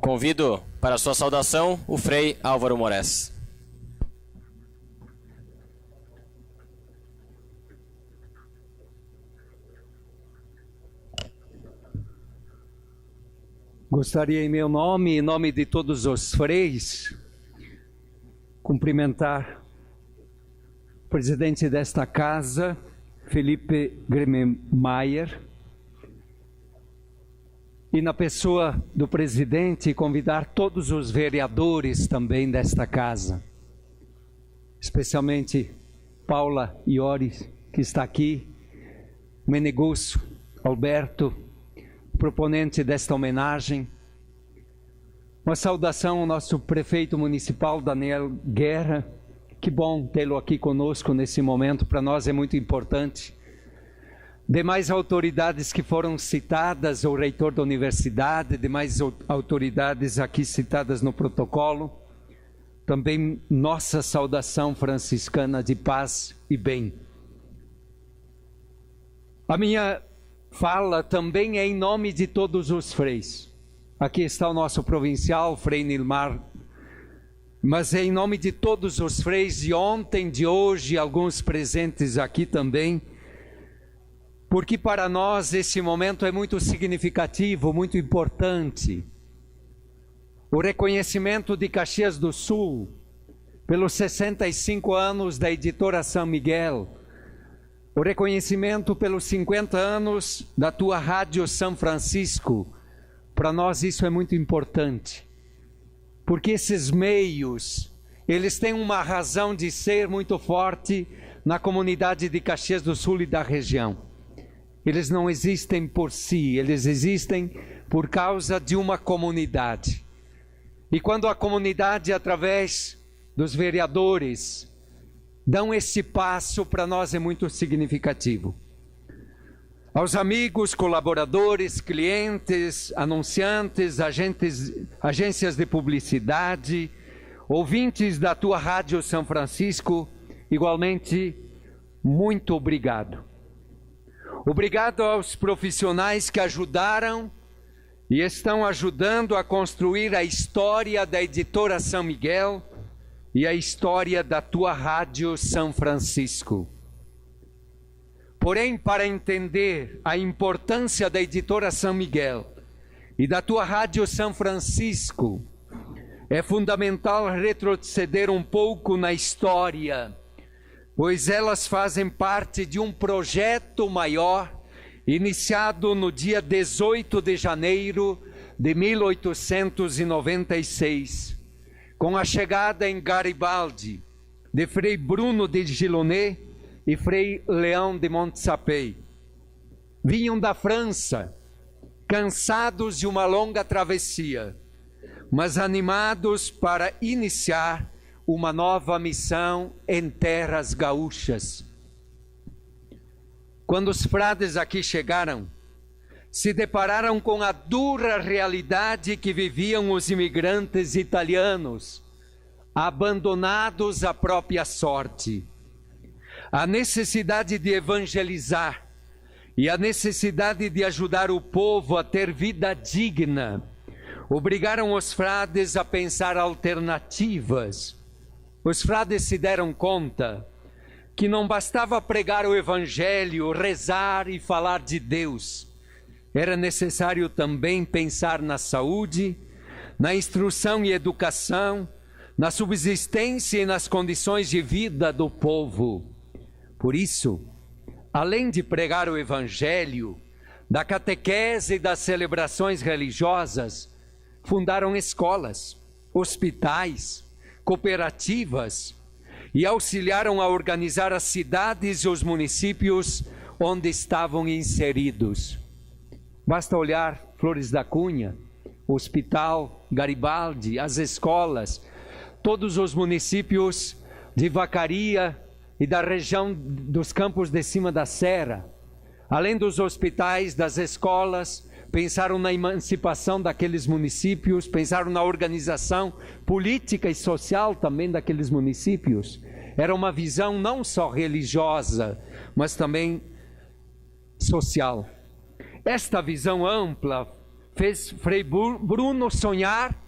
Convido para a sua saudação o Frei Álvaro Moraes. Gostaria, em meu nome e em nome de todos os freis, cumprimentar o presidente desta casa, Felipe Grememeyer, e na pessoa do presidente convidar todos os vereadores também desta casa, especialmente Paula Iores, que está aqui, Meneguzzi, Alberto, proponente desta homenagem. Uma saudação ao nosso prefeito municipal, Daniel Guerra. Que bom tê-lo aqui conosco nesse momento, para nós é muito importante. Demais autoridades que foram citadas, o reitor da universidade, demais autoridades aqui citadas no protocolo, também nossa saudação franciscana de paz e bem. A minha fala também é em nome de todos os freis. Aqui está o nosso provincial, Frei Nilmar, mas é em nome de todos os freis de ontem, de hoje, alguns presentes aqui também, porque para nós esse momento é muito significativo, muito importante. O reconhecimento de Caxias do Sul pelos 65 anos da Editora São Miguel, o reconhecimento pelos 50 anos da tua Rádio São Francisco. Para nós isso é muito importante, porque esses meios, eles têm uma razão de ser muito forte na comunidade de Caxias do Sul e da região. Eles não existem por si, eles existem por causa de uma comunidade. E quando a comunidade, através dos vereadores, dão esse passo, para nós é muito significativo. Aos amigos, colaboradores, clientes, anunciantes, agências de publicidade, ouvintes da tua Rádio São Francisco, igualmente, muito obrigado. Obrigado aos profissionais que ajudaram e estão ajudando a construir a história da Editora São Miguel e a história da tua Rádio São Francisco. Porém, para entender a importância da Editora São Miguel e da tua Rádio São Francisco, é fundamental retroceder um pouco na história, pois elas fazem parte de um projeto maior, iniciado no dia 18 de janeiro de 1896, com a chegada em Garibaldi de Frei Bruno de Gilonet e Frei Leão de Montsapei. Vinham da França, cansados de uma longa travessia, mas animados para iniciar uma nova missão em terras gaúchas. Quando os frades aqui chegaram, se depararam com a dura realidade que viviam os imigrantes italianos, abandonados à própria sorte. A necessidade de evangelizar e a necessidade de ajudar o povo a ter vida digna obrigaram os frades a pensar alternativas. Os frades se deram conta que não bastava pregar o evangelho, rezar e falar de Deus. Era necessário também pensar na saúde, na instrução e educação, na subsistência e nas condições de vida do povo. Por isso, além de pregar o evangelho, da catequese e das celebrações religiosas, fundaram escolas, hospitais, cooperativas e auxiliaram a organizar as cidades e os municípios onde estavam inseridos. Basta olhar Flores da Cunha, o Hospital Garibaldi, as escolas, todos os municípios de Vacaria e da região dos Campos de Cima da Serra. Além dos hospitais, das escolas, pensaram na emancipação daqueles municípios, pensaram na organização política e social também daqueles municípios. Era uma visão não só religiosa, mas também social. Esta visão ampla fez Frei Bruno sonhar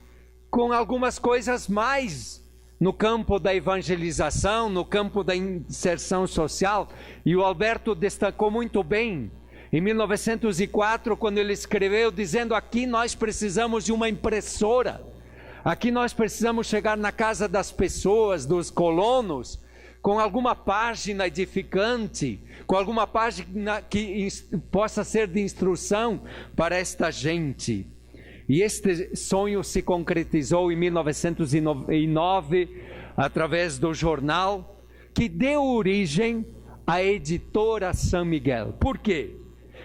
com algumas coisas mais no campo da evangelização, no campo da inserção social, e o Alberto destacou muito bem em 1904, quando ele escreveu dizendo: aqui nós precisamos de uma impressora, aqui nós precisamos chegar na casa das pessoas, dos colonos, com alguma página edificante, com alguma página que possa ser de instrução para esta gente. E este sonho se concretizou em 1909, através do jornal que deu origem à Editora São Miguel. Por quê?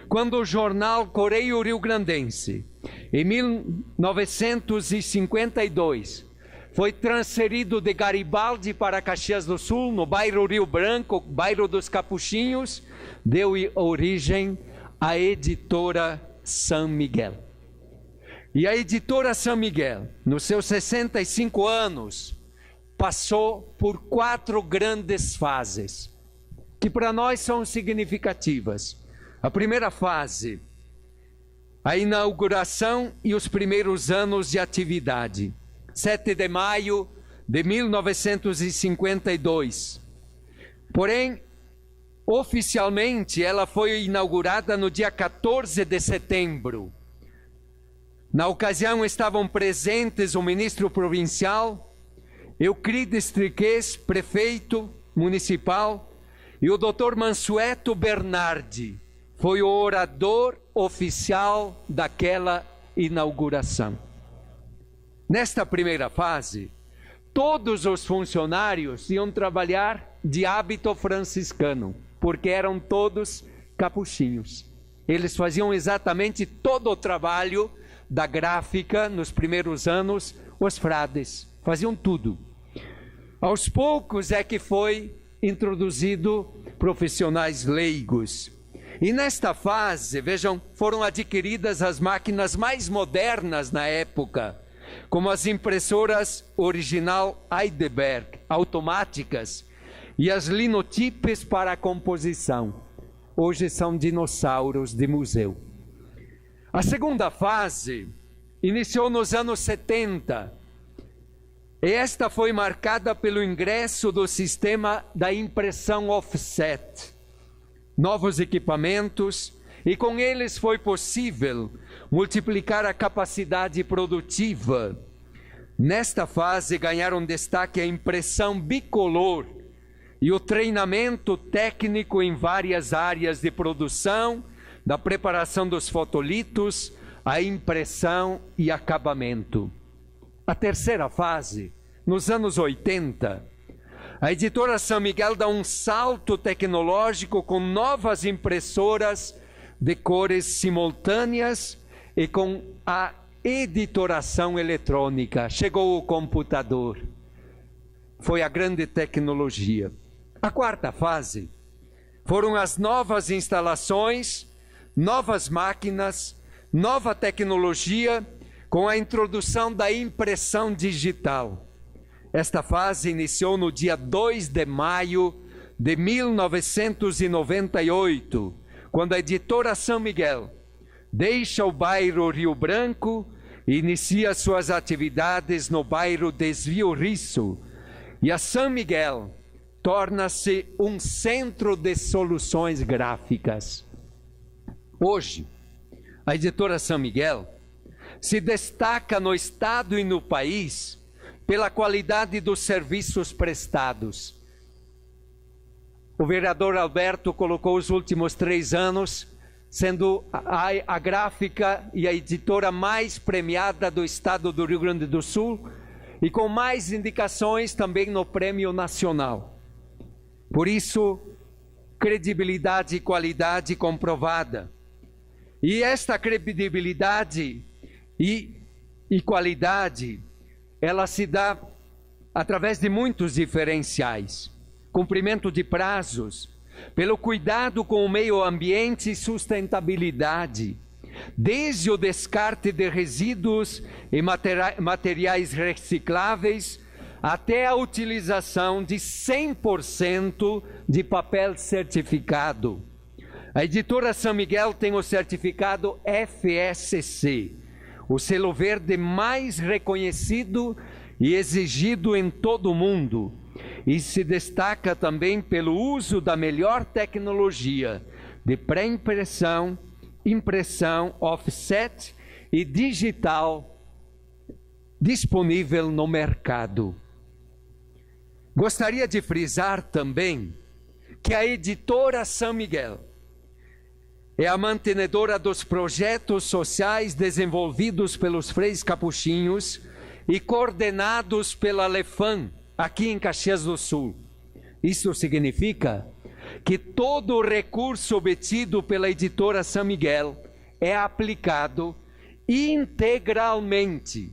Quando o jornal Correio Rio-Grandense, em 1952, foi transferido de Garibaldi para Caxias do Sul, no bairro Rio Branco, bairro dos Capuchinhos, deu origem à Editora São Miguel. E a Editora São Miguel, nos seus 65 anos, passou por 4 grandes fases, que para nós são significativas. A primeira fase, a inauguração e os primeiros anos de atividade. 7 de maio de 1952. Porém, oficialmente, ela foi inaugurada no dia 14 de setembro. Na ocasião estavam presentes o ministro provincial Euclides Triques, prefeito municipal, e o Dr. Mansueto Bernardi foi o orador oficial daquela inauguração. Nesta primeira fase, todos os funcionários iam trabalhar de hábito franciscano, porque eram todos capuchinhos. Eles faziam exatamente todo o trabalho da gráfica nos primeiros anos, os frades faziam tudo. Aos poucos é que foi introduzido profissionais leigos. E nesta fase, vejam, foram adquiridas as máquinas mais modernas na época, como as impressoras original Heidelberg, automáticas, e as linotipes para a composição. Hoje são dinossauros de museu. A segunda fase iniciou nos anos 70. E esta foi marcada pelo ingresso do sistema da impressão offset. Novos equipamentos, e com eles foi possível multiplicar a capacidade produtiva. Nesta fase ganharam destaque a impressão bicolor e o treinamento técnico em várias áreas de produção, da preparação dos fotolitos, a impressão e acabamento. A terceira fase, nos anos 80, a editora São Miguel dá um salto tecnológico com novas impressoras de cores simultâneas e com a editoração eletrônica. Chegou o computador. Foi a grande tecnologia. A quarta fase foram as novas instalações, novas máquinas, nova tecnologia, com a introdução da impressão digital. Esta fase iniciou no dia 2 de maio de 1998, quando a editora São Miguel deixa o bairro Rio Branco e inicia suas atividades no bairro Desvio Risso, e a São Miguel torna-se um centro de soluções gráficas. Hoje, a editora São Miguel se destaca no estado e no país pela qualidade dos serviços prestados. O vereador Alberto colocou os últimos 3 anos sendo a gráfica e a editora mais premiada do estado do Rio Grande do Sul e com mais indicações também no Prêmio Nacional. Por isso, credibilidade e qualidade comprovada. E esta credibilidade e qualidade, ela se dá através de muitos diferenciais. Cumprimento de prazos, pelo cuidado com o meio ambiente e sustentabilidade, desde o descarte de resíduos e materiais recicláveis, até a utilização de 100% de papel certificado. A editora São Miguel tem o certificado FSC, o selo verde mais reconhecido e exigido em todo o mundo, e se destaca também pelo uso da melhor tecnologia de pré-impressão, impressão offset e digital disponível no mercado. Gostaria de frisar também que a editora São Miguel é a mantenedora dos projetos sociais desenvolvidos pelos freis capuchinhos e coordenados pela Lefam, aqui em Caxias do Sul. Isso significa que todo o recurso obtido pela editora São Miguel é aplicado integralmente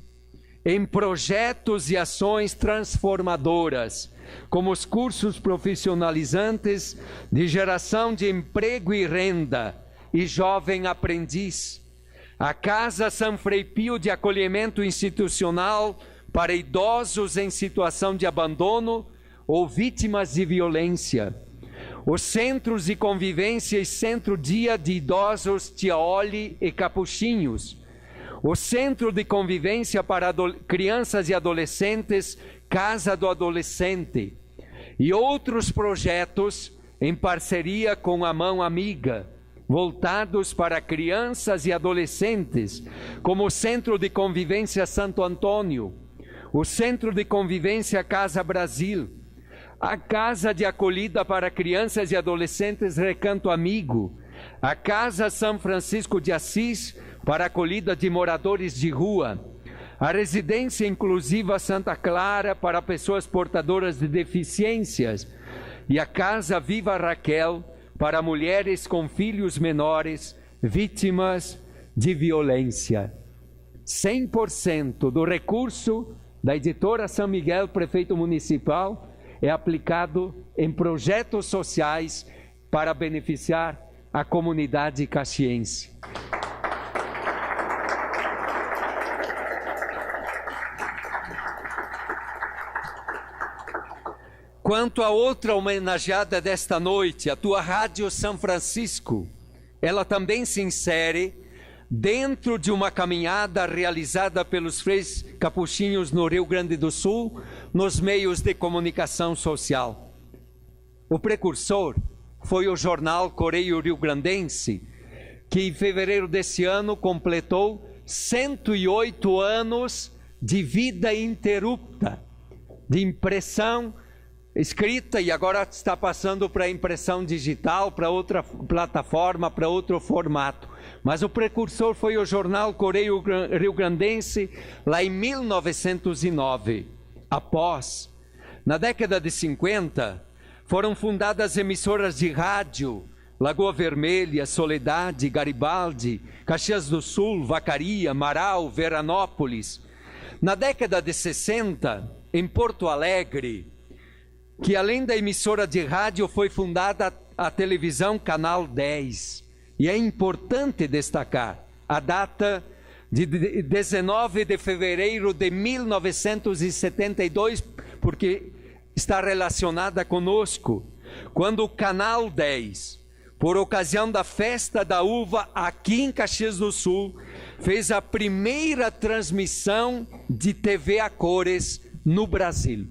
em projetos e ações transformadoras, como os cursos profissionalizantes de geração de emprego e renda e jovem aprendiz, a Casa São Frei Pio de acolhimento institucional para idosos em situação de abandono ou vítimas de violência, os centros de convivência e centro-dia de idosos Tia Oli e Capuchinhos, o Centro de Convivência para Crianças e Adolescentes, Casa do Adolescente, e outros projetos em parceria com a Mão Amiga, voltados para crianças e adolescentes, como o Centro de Convivência Santo Antônio, o Centro de Convivência Casa Brasil, a Casa de Acolhida para Crianças e Adolescentes Recanto Amigo, a Casa São Francisco de Assis para acolhida de moradores de rua, a Residência Inclusiva Santa Clara para pessoas portadoras de deficiências e a Casa Viva Raquel para mulheres com filhos menores vítimas de violência. 100% do recurso da Editora São Miguel, Prefeito Municipal, é aplicado em projetos sociais para beneficiar a comunidade caxiense. Quanto à outra homenageada desta noite, a tua Rádio São Francisco, ela também se insere dentro de uma caminhada realizada pelos freis capuchinhos no Rio Grande do Sul, nos meios de comunicação social. O precursor foi o jornal Correio Rio-Grandense, que em fevereiro desse ano completou 108 anos de vida ininterrupta, de impressão escrita, e agora está passando para a impressão digital, para outra plataforma, para outro formato. Mas o precursor foi o jornal Correio Rio-Grandense, lá em 1909. Após, na década de 50, foram fundadas emissoras de rádio, Lagoa Vermelha, Soledade, Garibaldi, Caxias do Sul, Vacaria, Marau, Veranópolis. Na década de 60, em Porto Alegre, que além da emissora de rádio foi fundada a televisão Canal 10. E é importante destacar a data de 19 de fevereiro de 1972, porque está relacionada conosco, quando o Canal 10, por ocasião da Festa da Uva aqui em Caxias do Sul, fez a primeira transmissão de TV a cores no Brasil.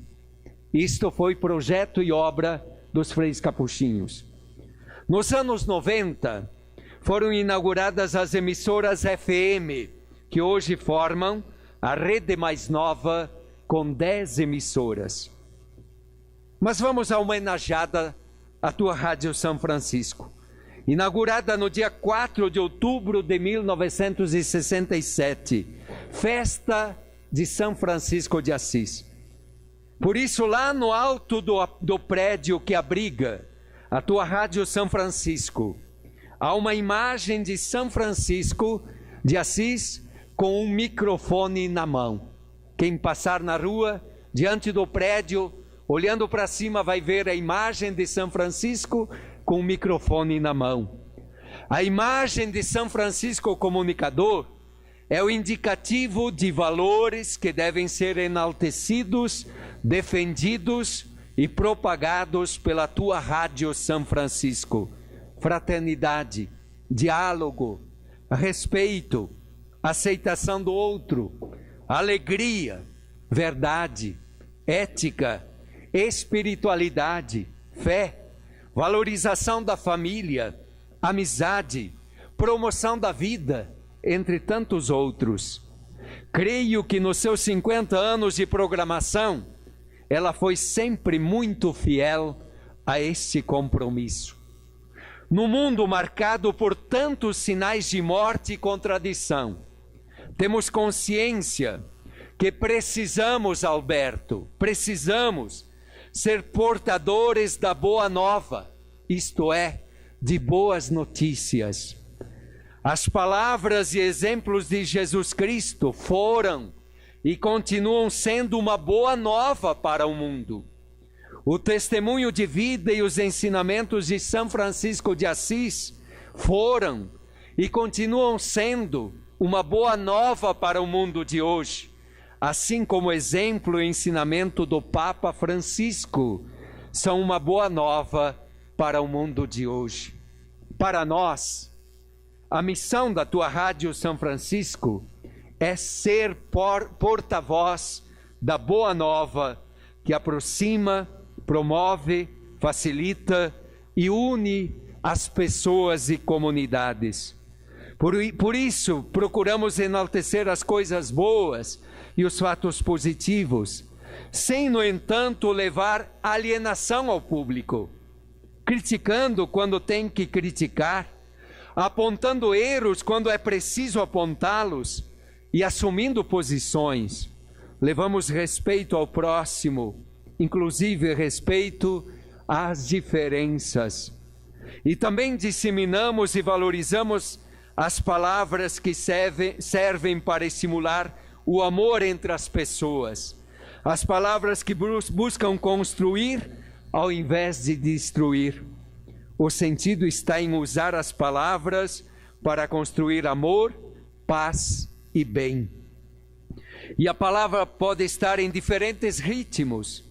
Isto foi projeto e obra dos freis capuchinhos. Nos anos 90, foram inauguradas as emissoras FM, que hoje formam a rede mais nova, com 10 emissoras. Mas vamos à homenageada à tua Rádio São Francisco. Inaugurada no dia 4 de outubro de 1967, Festa de São Francisco de Assis. Por isso, lá no alto do prédio que abriga a tua Rádio São Francisco, há uma imagem de São Francisco de Assis com um microfone na mão. Quem passar na rua, diante do prédio, olhando para cima, vai ver a imagem de São Francisco com um microfone na mão. A imagem de São Francisco comunicador é o indicativo de valores que devem ser enaltecidos, defendidos e propagados pela tua Rádio São Francisco. Fraternidade, diálogo, respeito, aceitação do outro, alegria, verdade, ética, espiritualidade, fé, valorização da família, amizade, promoção da vida, entre tantos outros. Creio que nos seus 50 anos de programação, ela foi sempre muito fiel a este compromisso. No mundo marcado por tantos sinais de morte e contradição, temos consciência que precisamos, Alberto, precisamos ser portadores da boa nova, isto é, de boas notícias. As palavras e exemplos de Jesus Cristo foram e continuam sendo uma boa nova para o mundo. O testemunho de vida e os ensinamentos de São Francisco de Assis foram e continuam sendo uma boa nova para o mundo de hoje, assim como o exemplo e ensinamento do Papa Francisco são uma boa nova para o mundo de hoje. Para nós, a missão da tua Rádio São Francisco é ser porta-voz da boa nova que aproxima, promove, facilita e une as pessoas e comunidades. Por isso, procuramos enaltecer as coisas boas, e os fatos positivos, sem, no entanto, levar alienação ao público, criticando quando tem que criticar, apontando erros quando é preciso apontá-los e assumindo posições. Levamos respeito ao próximo, inclusive respeito às diferenças. E também disseminamos e valorizamos as palavras que servem para estimular o amor entre as pessoas. As palavras que buscam construir ao invés de destruir. O sentido está em usar as palavras para construir amor, paz e bem. E a palavra pode estar em diferentes ritmos,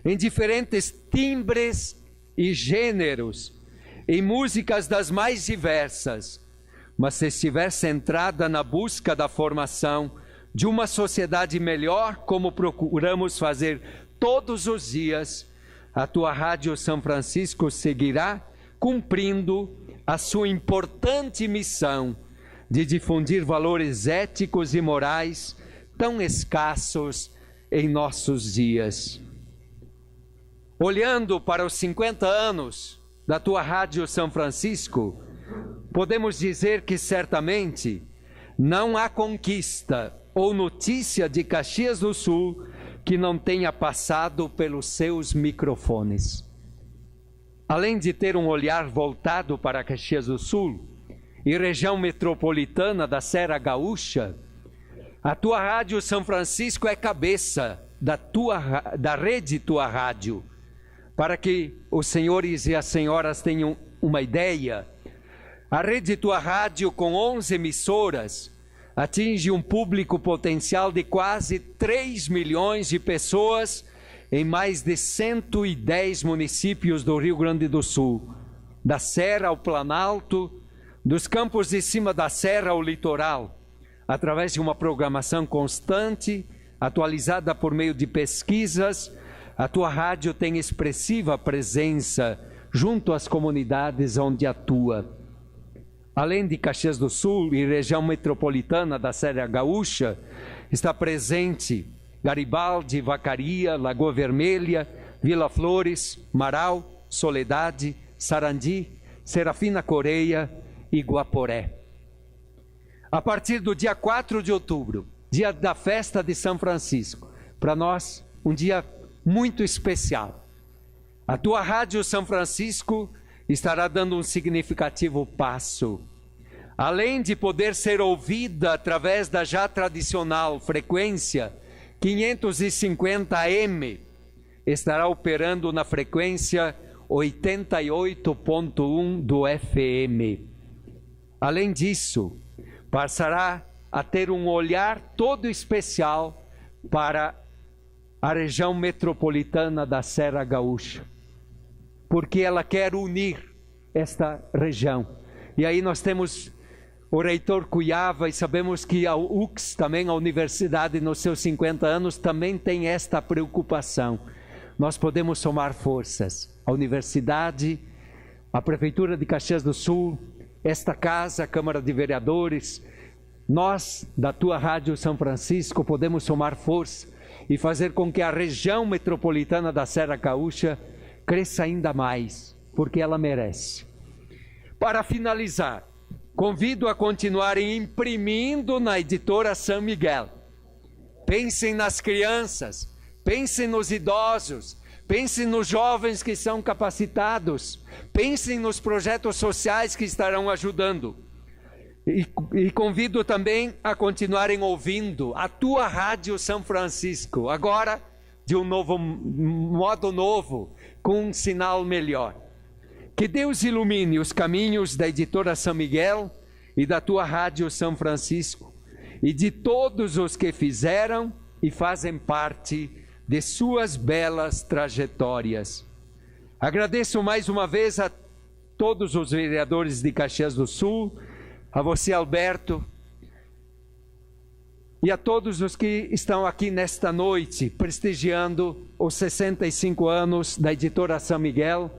em diferentes timbres e gêneros, em músicas das mais diversas, mas se estiver centrada na busca da formação de uma sociedade melhor, como procuramos fazer todos os dias, a tua Rádio São Francisco seguirá cumprindo a sua importante missão de difundir valores éticos e morais tão escassos em nossos dias. Olhando para os 50 anos da tua Rádio São Francisco, podemos dizer que certamente não há conquista ou notícia de Caxias do Sul que não tenha passado pelos seus microfones. Além de ter um olhar voltado para Caxias do Sul e região metropolitana da Serra Gaúcha, a tua Rádio São Francisco é cabeça da rede Tua Rádio. Para que os senhores e as senhoras tenham uma ideia, a rede Tua Rádio, com 11 emissoras, atinge um público potencial de quase 3 milhões de pessoas em mais de 110 municípios do Rio Grande do Sul, da Serra ao Planalto, dos campos de cima da Serra ao litoral, através de uma programação constante, atualizada por meio de pesquisas. A tua rádio tem expressiva presença junto às comunidades onde atua. Além de Caxias do Sul e região metropolitana da Serra Gaúcha, está presente Garibaldi, Vacaria, Lagoa Vermelha, Vila Flores, Marau, Soledade, Sarandi, Serafina Coreia e Guaporé. A partir do dia 4 de outubro, dia da festa de São Francisco, para nós um dia muito especial. A tua Rádio São Francisco estará dando um significativo passo. Além de poder ser ouvida através da já tradicional frequência 550 AM, estará operando na frequência 88.1 do FM. Além disso, passará a ter um olhar todo especial para a região metropolitana da Serra Gaúcha, porque ela quer unir esta região. E aí nós temos o reitor Cuyava e sabemos que a UX também, a universidade, nos seus 50 anos, também tem esta preocupação. Nós podemos somar forças. A universidade, a Prefeitura de Caxias do Sul, esta casa, a Câmara de Vereadores, nós, da tua Rádio São Francisco, podemos somar força e fazer com que a região metropolitana da Serra Gaúcha cresça ainda mais, porque ela merece. Para finalizar, convido a continuarem imprimindo na editora São Miguel. Pensem nas crianças, pensem nos idosos, pensem nos jovens que são capacitados, pensem nos projetos sociais que estarão ajudando. E convido também a continuarem ouvindo a tua Rádio São Francisco, agora de um modo novo, com um sinal melhor. Que Deus ilumine os caminhos da editora São Miguel e da tua Rádio São Francisco e de todos os que fizeram e fazem parte de suas belas trajetórias. Agradeço mais uma vez a todos os vereadores de Caxias do Sul, a você, Alberto, e a todos os que estão aqui nesta noite prestigiando os 65 anos da editora São Miguel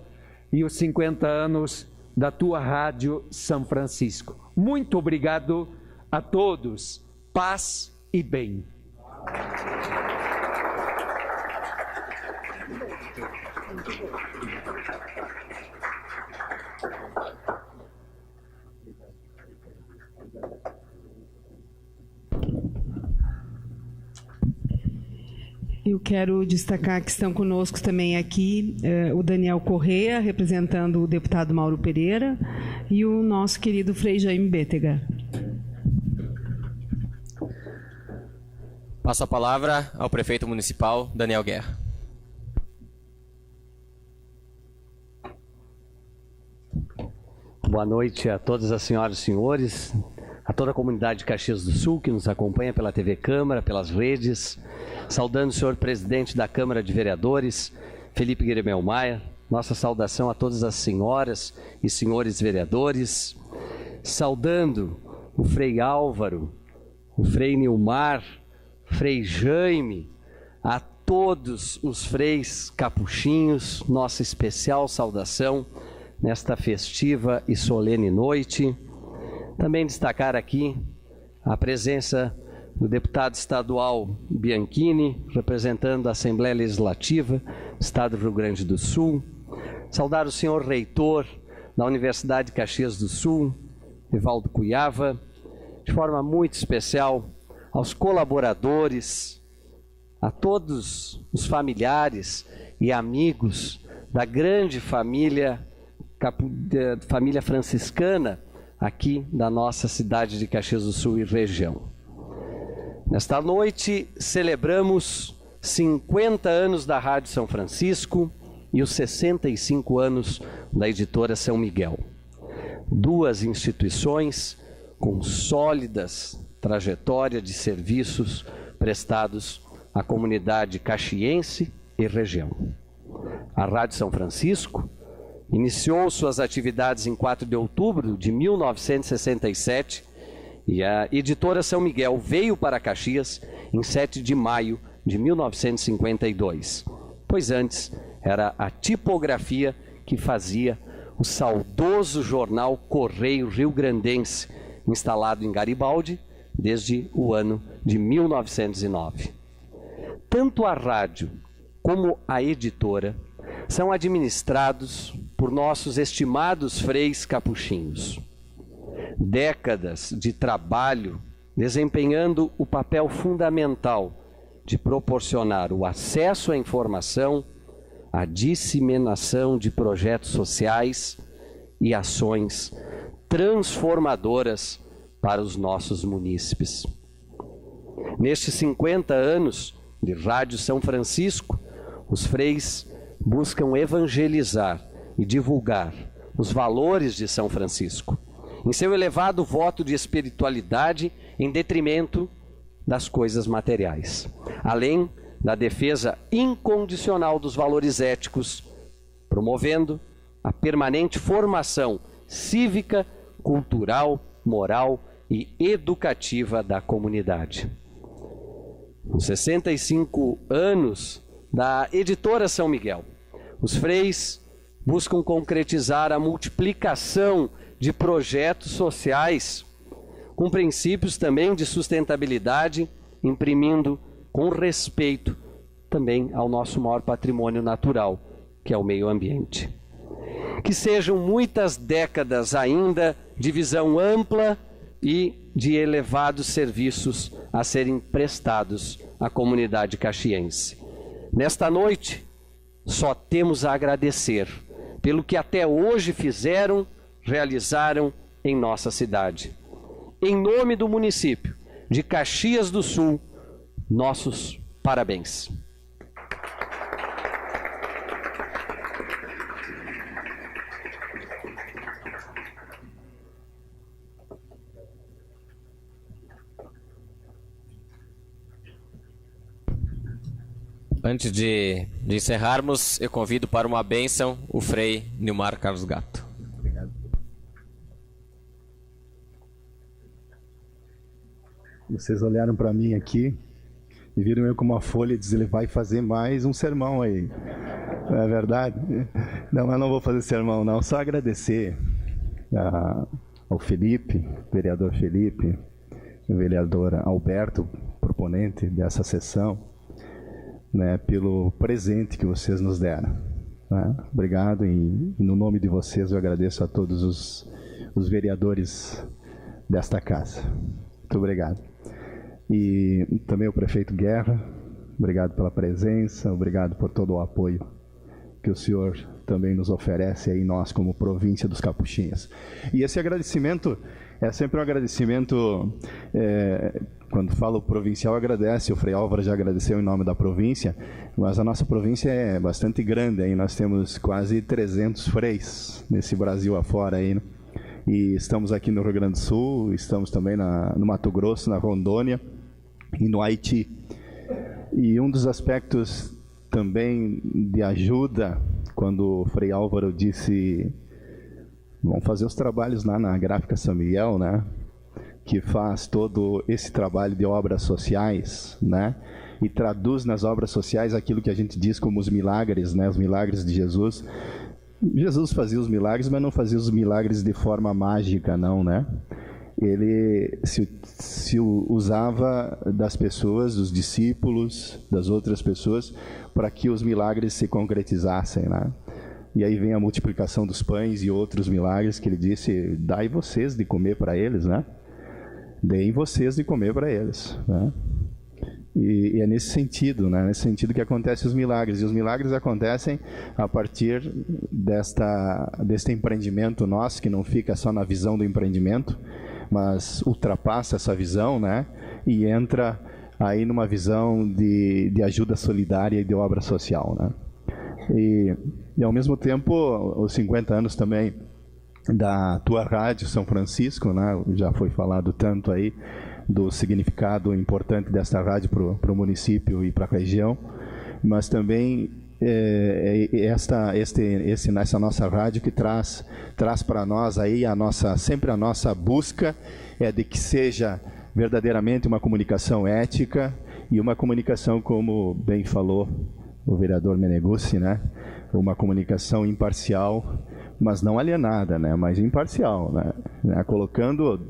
e os 50 anos da tua Rádio São Francisco. Muito obrigado a todos. Paz e bem. Eu quero destacar que estão conosco também aqui o Daniel Corrêa, representando o deputado Mauro Pereira, e o nosso querido Frei Jaime Bétega. Passo a palavra ao prefeito municipal, Daniel Guerra. Boa noite a todas as senhoras e senhores, a toda a comunidade de Caxias do Sul que nos acompanha pela TV Câmara, pelas redes, saudando o senhor presidente da Câmara de Vereadores, Felipe Guilherme Maia, nossa saudação a todas as senhoras e senhores vereadores, saudando o Frei Álvaro, o Frei Nilmar, Frei Jaime, a todos os freis capuchinhos, nossa especial saudação nesta festiva e solene noite. Também destacar aqui a presença do deputado estadual Bianchini, representando a Assembleia Legislativa do Estado do Rio Grande do Sul. Saudar o senhor reitor da Universidade de Caxias do Sul, Evaldo Cuiava, de forma muito especial aos colaboradores, a todos os familiares e amigos da grande família franciscana aqui da nossa cidade de Caxias do Sul e região. Nesta noite celebramos 50 anos da Rádio São Francisco e os 65 anos da Editora São Miguel. Duas instituições com sólidas trajetórias de serviços prestados à comunidade caxiense e região. A Rádio São Francisco iniciou suas atividades em 4 de outubro de 1967 e a Editora São Miguel veio para Caxias em 7 de maio de 1952, pois antes era a tipografia que fazia o saudoso jornal Correio Rio-Grandense, instalado em Garibaldi desde o ano de 1909. Tanto a rádio como a editora são administrados por nossos estimados freis capuchinhos. Décadas de trabalho desempenhando o papel fundamental de proporcionar o acesso à informação, a disseminação de projetos sociais e ações transformadoras para os nossos munícipes. Nestes 50 anos de Rádio São Francisco, os freis buscam evangelizar e divulgar os valores de São Francisco, em seu elevado voto de espiritualidade em detrimento das coisas materiais, além da defesa incondicional dos valores éticos, promovendo a permanente formação cívica, cultural, moral e educativa da comunidade. Nos 65 anos da Editora São Miguel, os freis buscam concretizar a multiplicação de projetos sociais com princípios também de sustentabilidade, imprimindo com respeito também ao nosso maior patrimônio natural, que é o meio ambiente. Que sejam muitas décadas ainda de visão ampla e de elevados serviços a serem prestados à comunidade caxiense. Nesta noite, só temos a agradecer pelo que até hoje fizeram, realizaram em nossa cidade. Em nome do município de Caxias do Sul, nossos parabéns. Antes de encerrarmos, eu convido para uma bênção o Frei Nilmar Carlos Gato. Obrigado. Vocês olharam para mim aqui e viram eu com uma folha e dizer, vai fazer mais um sermão aí. Não é verdade? Não, eu não vou fazer sermão não, só agradecer ao Felipe, vereador Felipe, o vereador Alberto, por proponente dessa sessão, né, pelo presente que vocês nos deram. Né? Obrigado, e no nome de vocês eu agradeço a todos os vereadores desta casa. Muito obrigado. E também o prefeito Guerra, obrigado pela presença, obrigado por todo o apoio que o senhor também nos oferece aí, nós como província dos Capuchinhos. E esse agradecimento é sempre um agradecimento, quando falo provincial agradece, o Frei Álvaro já agradeceu em nome da província, mas a nossa província é bastante grande, aí nós temos quase 300 freis nesse Brasil afora aí, né? E estamos aqui no Rio Grande do Sul, estamos também no Mato Grosso, na Rondônia e no Haiti. E um dos aspectos também de ajuda, quando o Frei Álvaro disse, vamos fazer os trabalhos lá na Gráfica São Miguel, né? Que faz todo esse trabalho de obras sociais, né? E traduz nas obras sociais aquilo que a gente diz como os milagres, né? Os milagres de Jesus. Jesus fazia os milagres, mas não fazia os milagres de forma mágica, não, né? Ele se usava das pessoas, dos discípulos, das outras pessoas, para que os milagres se concretizassem, né? E aí vem a multiplicação dos pães e outros milagres que ele disse, dai vocês de comer para eles, né? Deem vocês de comer para eles, né? E é nesse sentido, né? Nesse sentido que acontecem os milagres. E os milagres acontecem a partir deste empreendimento nosso, que não fica só na visão do empreendimento, mas ultrapassa essa visão, né? E entra aí numa visão de ajuda solidária e de obra social, né? E ao mesmo tempo, os 50 anos também da tua rádio São Francisco, né? Já foi falado tanto aí do significado importante desta rádio para o município e para a região, mas também essa nossa rádio que traz para nós aí sempre a nossa busca é de que seja verdadeiramente uma comunicação ética e uma comunicação, como bem falou o vereador Meneguzzi, né? Uma comunicação imparcial, mas não alienada, né? Mas imparcial, né? Colocando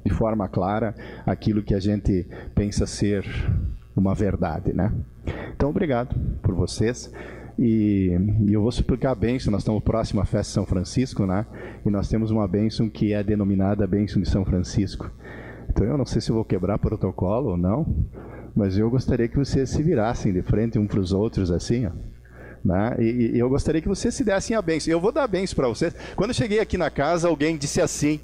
de forma clara aquilo que a gente pensa ser uma verdade, né? Então, obrigado por vocês. E eu vou suplicar a bênção. Nós estamos próximo à festa de São Francisco, né? E nós temos uma bênção que é denominada Bênção de São Francisco. Então, eu não sei se eu vou quebrar protocolo ou não, mas eu gostaria que vocês se virassem de frente um para os outros, assim, ó. Né? E eu gostaria que vocês se dessem a bênção. Eu vou dar a bênção para vocês. Quando eu cheguei aqui na casa, alguém disse assim...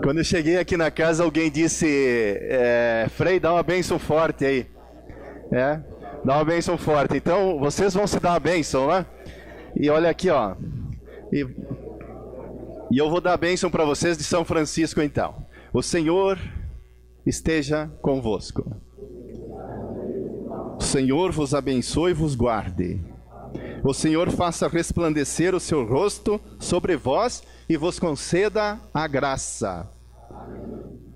Quando eu cheguei aqui na casa, alguém disse, Frei, dá uma bênção forte aí. Dá uma bênção forte. Então, vocês vão se dar a bênção, né? E olha aqui, ó. E eu vou dar a bênção para vocês de São Francisco, então. O Senhor esteja convosco. O Senhor vos abençoe e vos guarde. O Senhor faça resplandecer o seu rosto sobre vós e vos conceda a graça.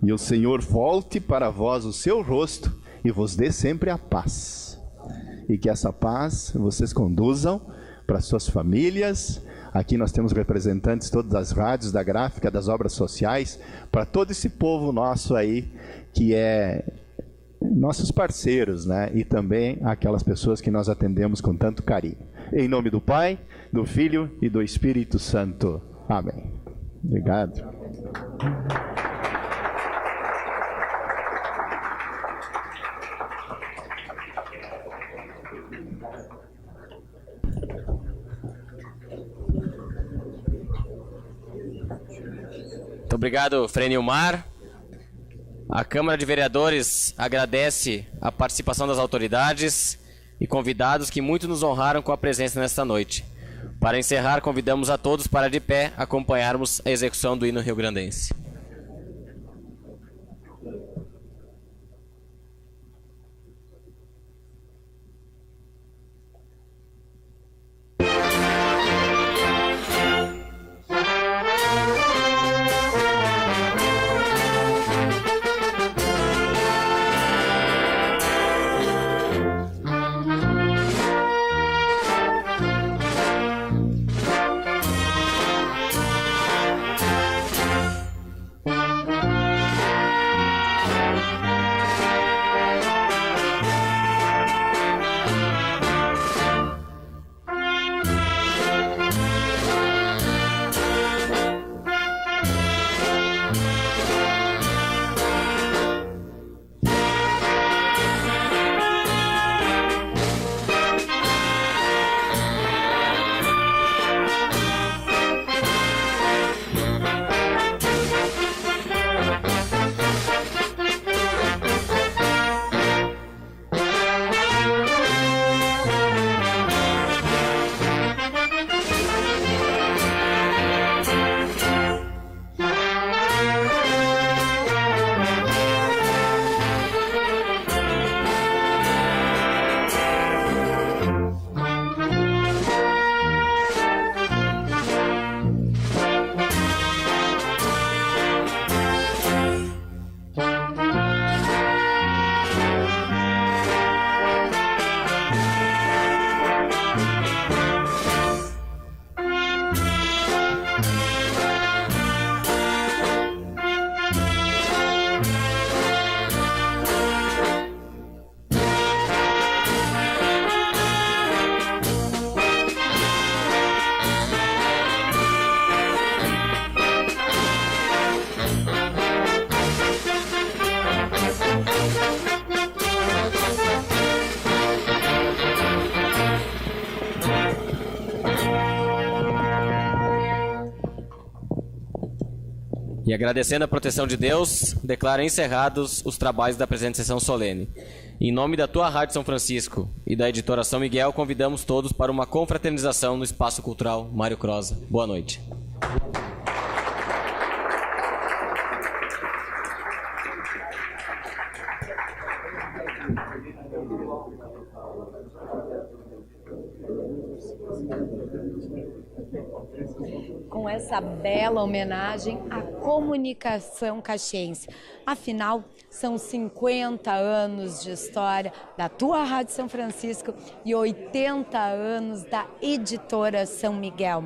E o Senhor volte para vós o seu rosto e vos dê sempre a paz. E que essa paz vocês conduzam para suas famílias. Aqui nós temos representantes de todas as rádios, da gráfica, das obras sociais, para todo esse povo nosso aí, que é nossos parceiros, né? E também aquelas pessoas que nós atendemos com tanto carinho. Em nome do Pai, do Filho e do Espírito Santo. Amém. Obrigado. Muito obrigado, Frei Nilmar. A Câmara de Vereadores agradece a participação das autoridades e convidados que muito nos honraram com a presença nesta noite. Para encerrar, convidamos a todos para de pé acompanharmos a execução do hino rio-grandense. E agradecendo a proteção de Deus, declaro encerrados os trabalhos da presente sessão solene. Em nome da tua Rádio São Francisco e da editora São Miguel, convidamos todos para uma confraternização no Espaço Cultural Mário Croza. Boa noite. Com essa bela homenagem à comunicação caxiense. Afinal, são 50 anos de história da tua Rádio São Francisco e 80 anos da editora São Miguel.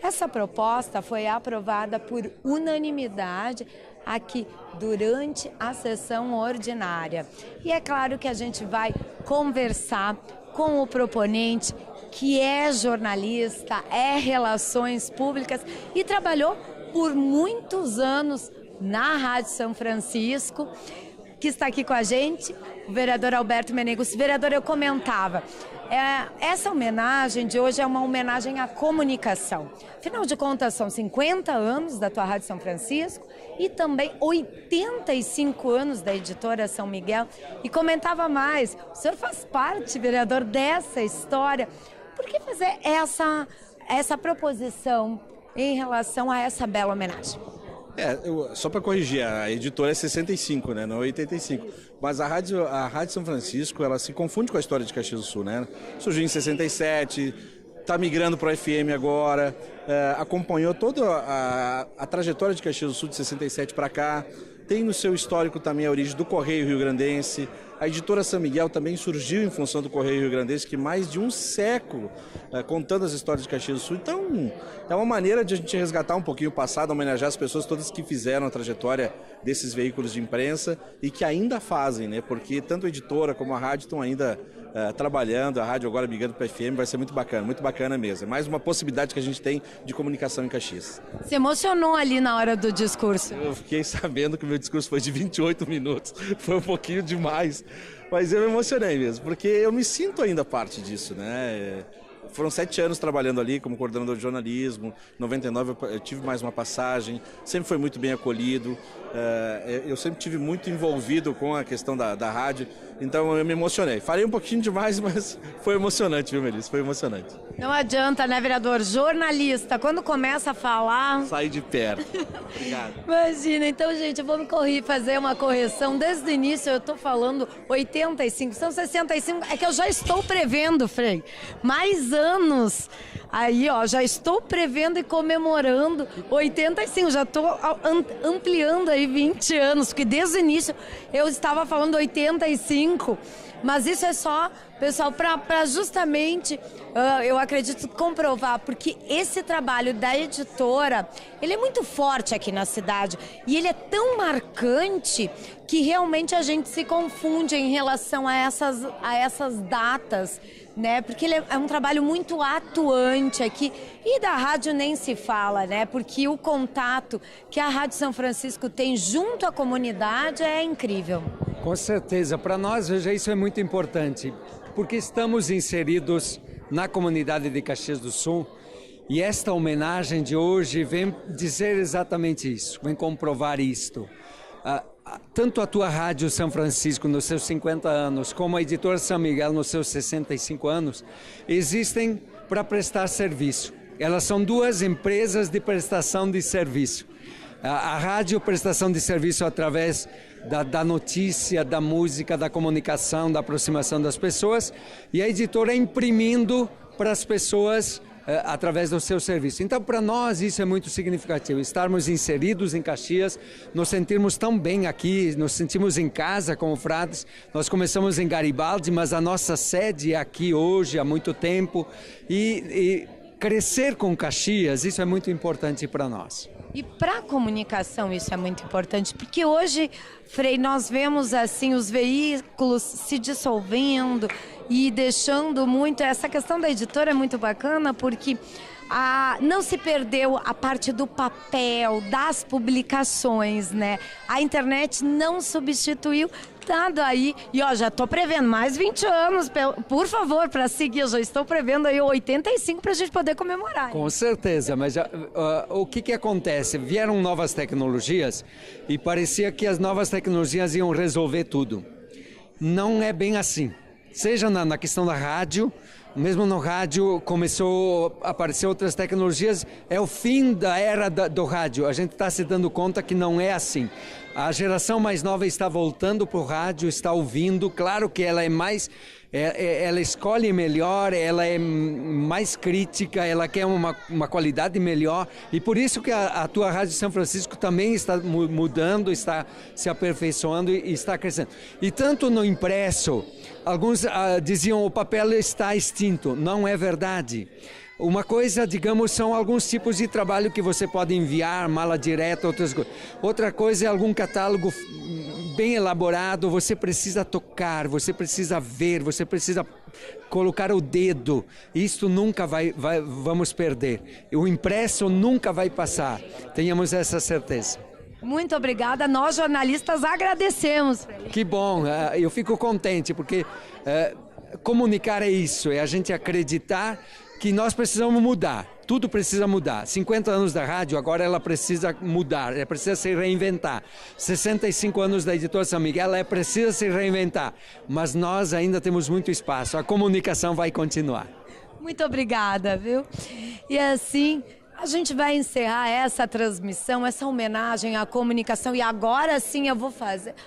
Essa proposta foi aprovada por unanimidade aqui durante a sessão ordinária. E é claro que a gente vai conversar com o proponente, que é jornalista, é relações públicas e trabalhou por muitos anos na Rádio São Francisco, que está aqui com a gente, o vereador Alberto Meneguzzi. Vereador, eu comentava, essa homenagem de hoje é uma homenagem à comunicação. Afinal de contas, são 50 anos da tua Rádio São Francisco e também 85 anos da editora São Miguel. E comentava mais, o senhor faz parte, vereador, dessa história. Por que fazer essa proposição em relação a essa bela homenagem? Só para corrigir, a editora é 65, né? Não é 85. Mas a Rádio São Francisco, ela se confunde com a história de Caxias do Sul, né? Surgiu em 67, está migrando para o FM agora, acompanhou toda a trajetória de Caxias do Sul de 67 para cá. Tem no seu histórico também a origem do Correio Rio-Grandense. A editora São Miguel também surgiu em função do Correio Rio-Grandense, que mais de um século contando as histórias de Caxias do Sul. Então, é uma maneira de a gente resgatar um pouquinho o passado, homenagear as pessoas todas que fizeram a trajetória desses veículos de imprensa e que ainda fazem, né? Porque tanto a editora como a rádio estão ainda trabalhando, a rádio agora migrando para a FM, vai ser muito bacana mesmo. É mais uma possibilidade que a gente tem de comunicação em Caxias. Se emocionou ali na hora do discurso? Eu fiquei sabendo que o meu discurso foi de 28 minutos, foi um pouquinho demais, mas eu me emocionei mesmo, porque eu me sinto ainda parte disso, né? Foram 7 anos trabalhando ali como coordenador de jornalismo, em 99 eu tive mais uma passagem, sempre foi muito bem acolhido, eu sempre tive muito envolvido com a questão da rádio, então eu me emocionei. Falei um pouquinho demais, mas foi emocionante, viu, Melissa? Foi emocionante. Não adianta, né, vereador? Jornalista, quando começa a falar... Sai de perto. Obrigado. Imagina, então, gente, eu vou fazer uma correção. Desde o início eu estou falando 85, são 65, é que eu já estou prevendo, Frei, mais anos. Aí, ó, já estou prevendo e comemorando 85, já estou ampliando aí 20 anos, porque desde o início eu estava falando 85, mas isso é só, pessoal, para justamente, eu acredito, comprovar, porque esse trabalho da editora, ele é muito forte aqui na cidade e ele é tão marcante que realmente a gente se confunde em relação a essas datas, né? Porque ele é um trabalho muito atuante aqui e da rádio nem se fala, né? Porque o contato que a Rádio São Francisco tem junto à comunidade é incrível. Com certeza, para nós, veja, isso é muito importante, porque estamos inseridos na comunidade de Caxias do Sul e esta homenagem de hoje vem dizer exatamente isso, vem comprovar isto. Tanto a tua Rádio São Francisco nos seus 50 anos, como a editora São Miguel nos seus 65 anos, existem para prestar serviço. Elas são duas empresas de prestação de serviço. A rádio, prestação de serviço através da notícia, da música, da comunicação, da aproximação das pessoas, e a editora imprimindo para as pessoas através do seu serviço. Então, para nós, isso é muito significativo, estarmos inseridos em Caxias, nos sentirmos tão bem aqui, nos sentimos em casa como frades. Nós começamos em Garibaldi, mas a nossa sede é aqui hoje, há muito tempo, e crescer com Caxias, isso é muito importante para nós. E para a comunicação isso é muito importante, porque hoje, Frei, nós vemos assim os veículos se dissolvendo e deixando muito... Essa questão da editora é muito bacana, porque não se perdeu a parte do papel, das publicações, né? A internet não substituiu nada aí. E ó, já tô prevendo mais 20 anos, por favor, para seguir. Eu já estou prevendo aí 85 para a gente poder comemorar. Com certeza, mas o que acontece? Vieram novas tecnologias e parecia que as novas tecnologias iam resolver tudo. Não é bem assim. Seja na questão da rádio, mesmo no rádio começou a aparecer outras tecnologias, é o fim da era do rádio. A gente está se dando conta que não é assim. A geração mais nova está voltando para o rádio, está ouvindo. Claro que ela é mais... Ela escolhe melhor, ela é mais crítica, ela quer uma qualidade melhor. E por isso que a tua Rádio São Francisco também está mudando, está se aperfeiçoando e está crescendo. E tanto no impresso, alguns diziam o papel está extinto. Não é verdade. Uma coisa, digamos, são alguns tipos de trabalho que você pode enviar, mala direta, outras coisas. Outra coisa é algum catálogo bem elaborado, você precisa tocar, você precisa ver, você precisa colocar o dedo. Isto nunca vamos perder. O impresso nunca vai passar. Tenhamos essa certeza. Muito obrigada. Nós, jornalistas, agradecemos. Que bom. Eu fico contente, porque comunicar é isso, é a gente acreditar que nós precisamos mudar, tudo precisa mudar. 50 anos da rádio, agora ela precisa mudar, ela precisa se reinventar. 65 anos da Editora São Miguel, ela precisa se reinventar. Mas nós ainda temos muito espaço, a comunicação vai continuar. Muito obrigada, viu? E assim... a gente vai encerrar essa transmissão, essa homenagem à comunicação, e agora sim eu vou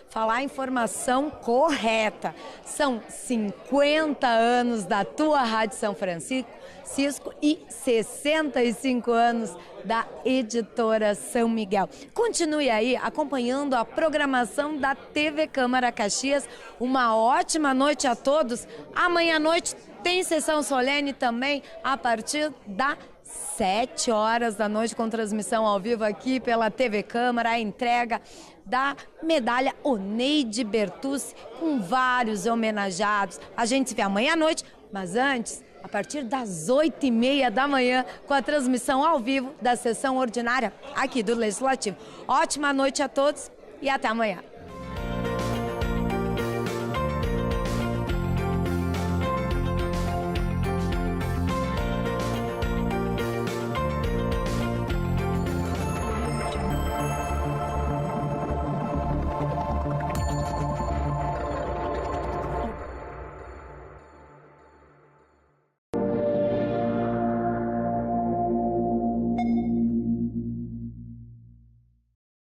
falar a informação correta. São 50 anos da tua Rádio São Francisco e 65 anos da Editora São Miguel. Continue aí acompanhando a programação da TV Câmara Caxias. Uma ótima noite a todos. Amanhã à noite tem sessão solene também a partir das 7 horas da noite, com transmissão ao vivo aqui pela TV Câmara, a entrega da medalha Oneide Bertucci, com vários homenageados. A gente se vê amanhã à noite, mas antes, a partir das 8h30 da manhã, com a transmissão ao vivo da sessão ordinária aqui do Legislativo. Ótima noite a todos e até amanhã.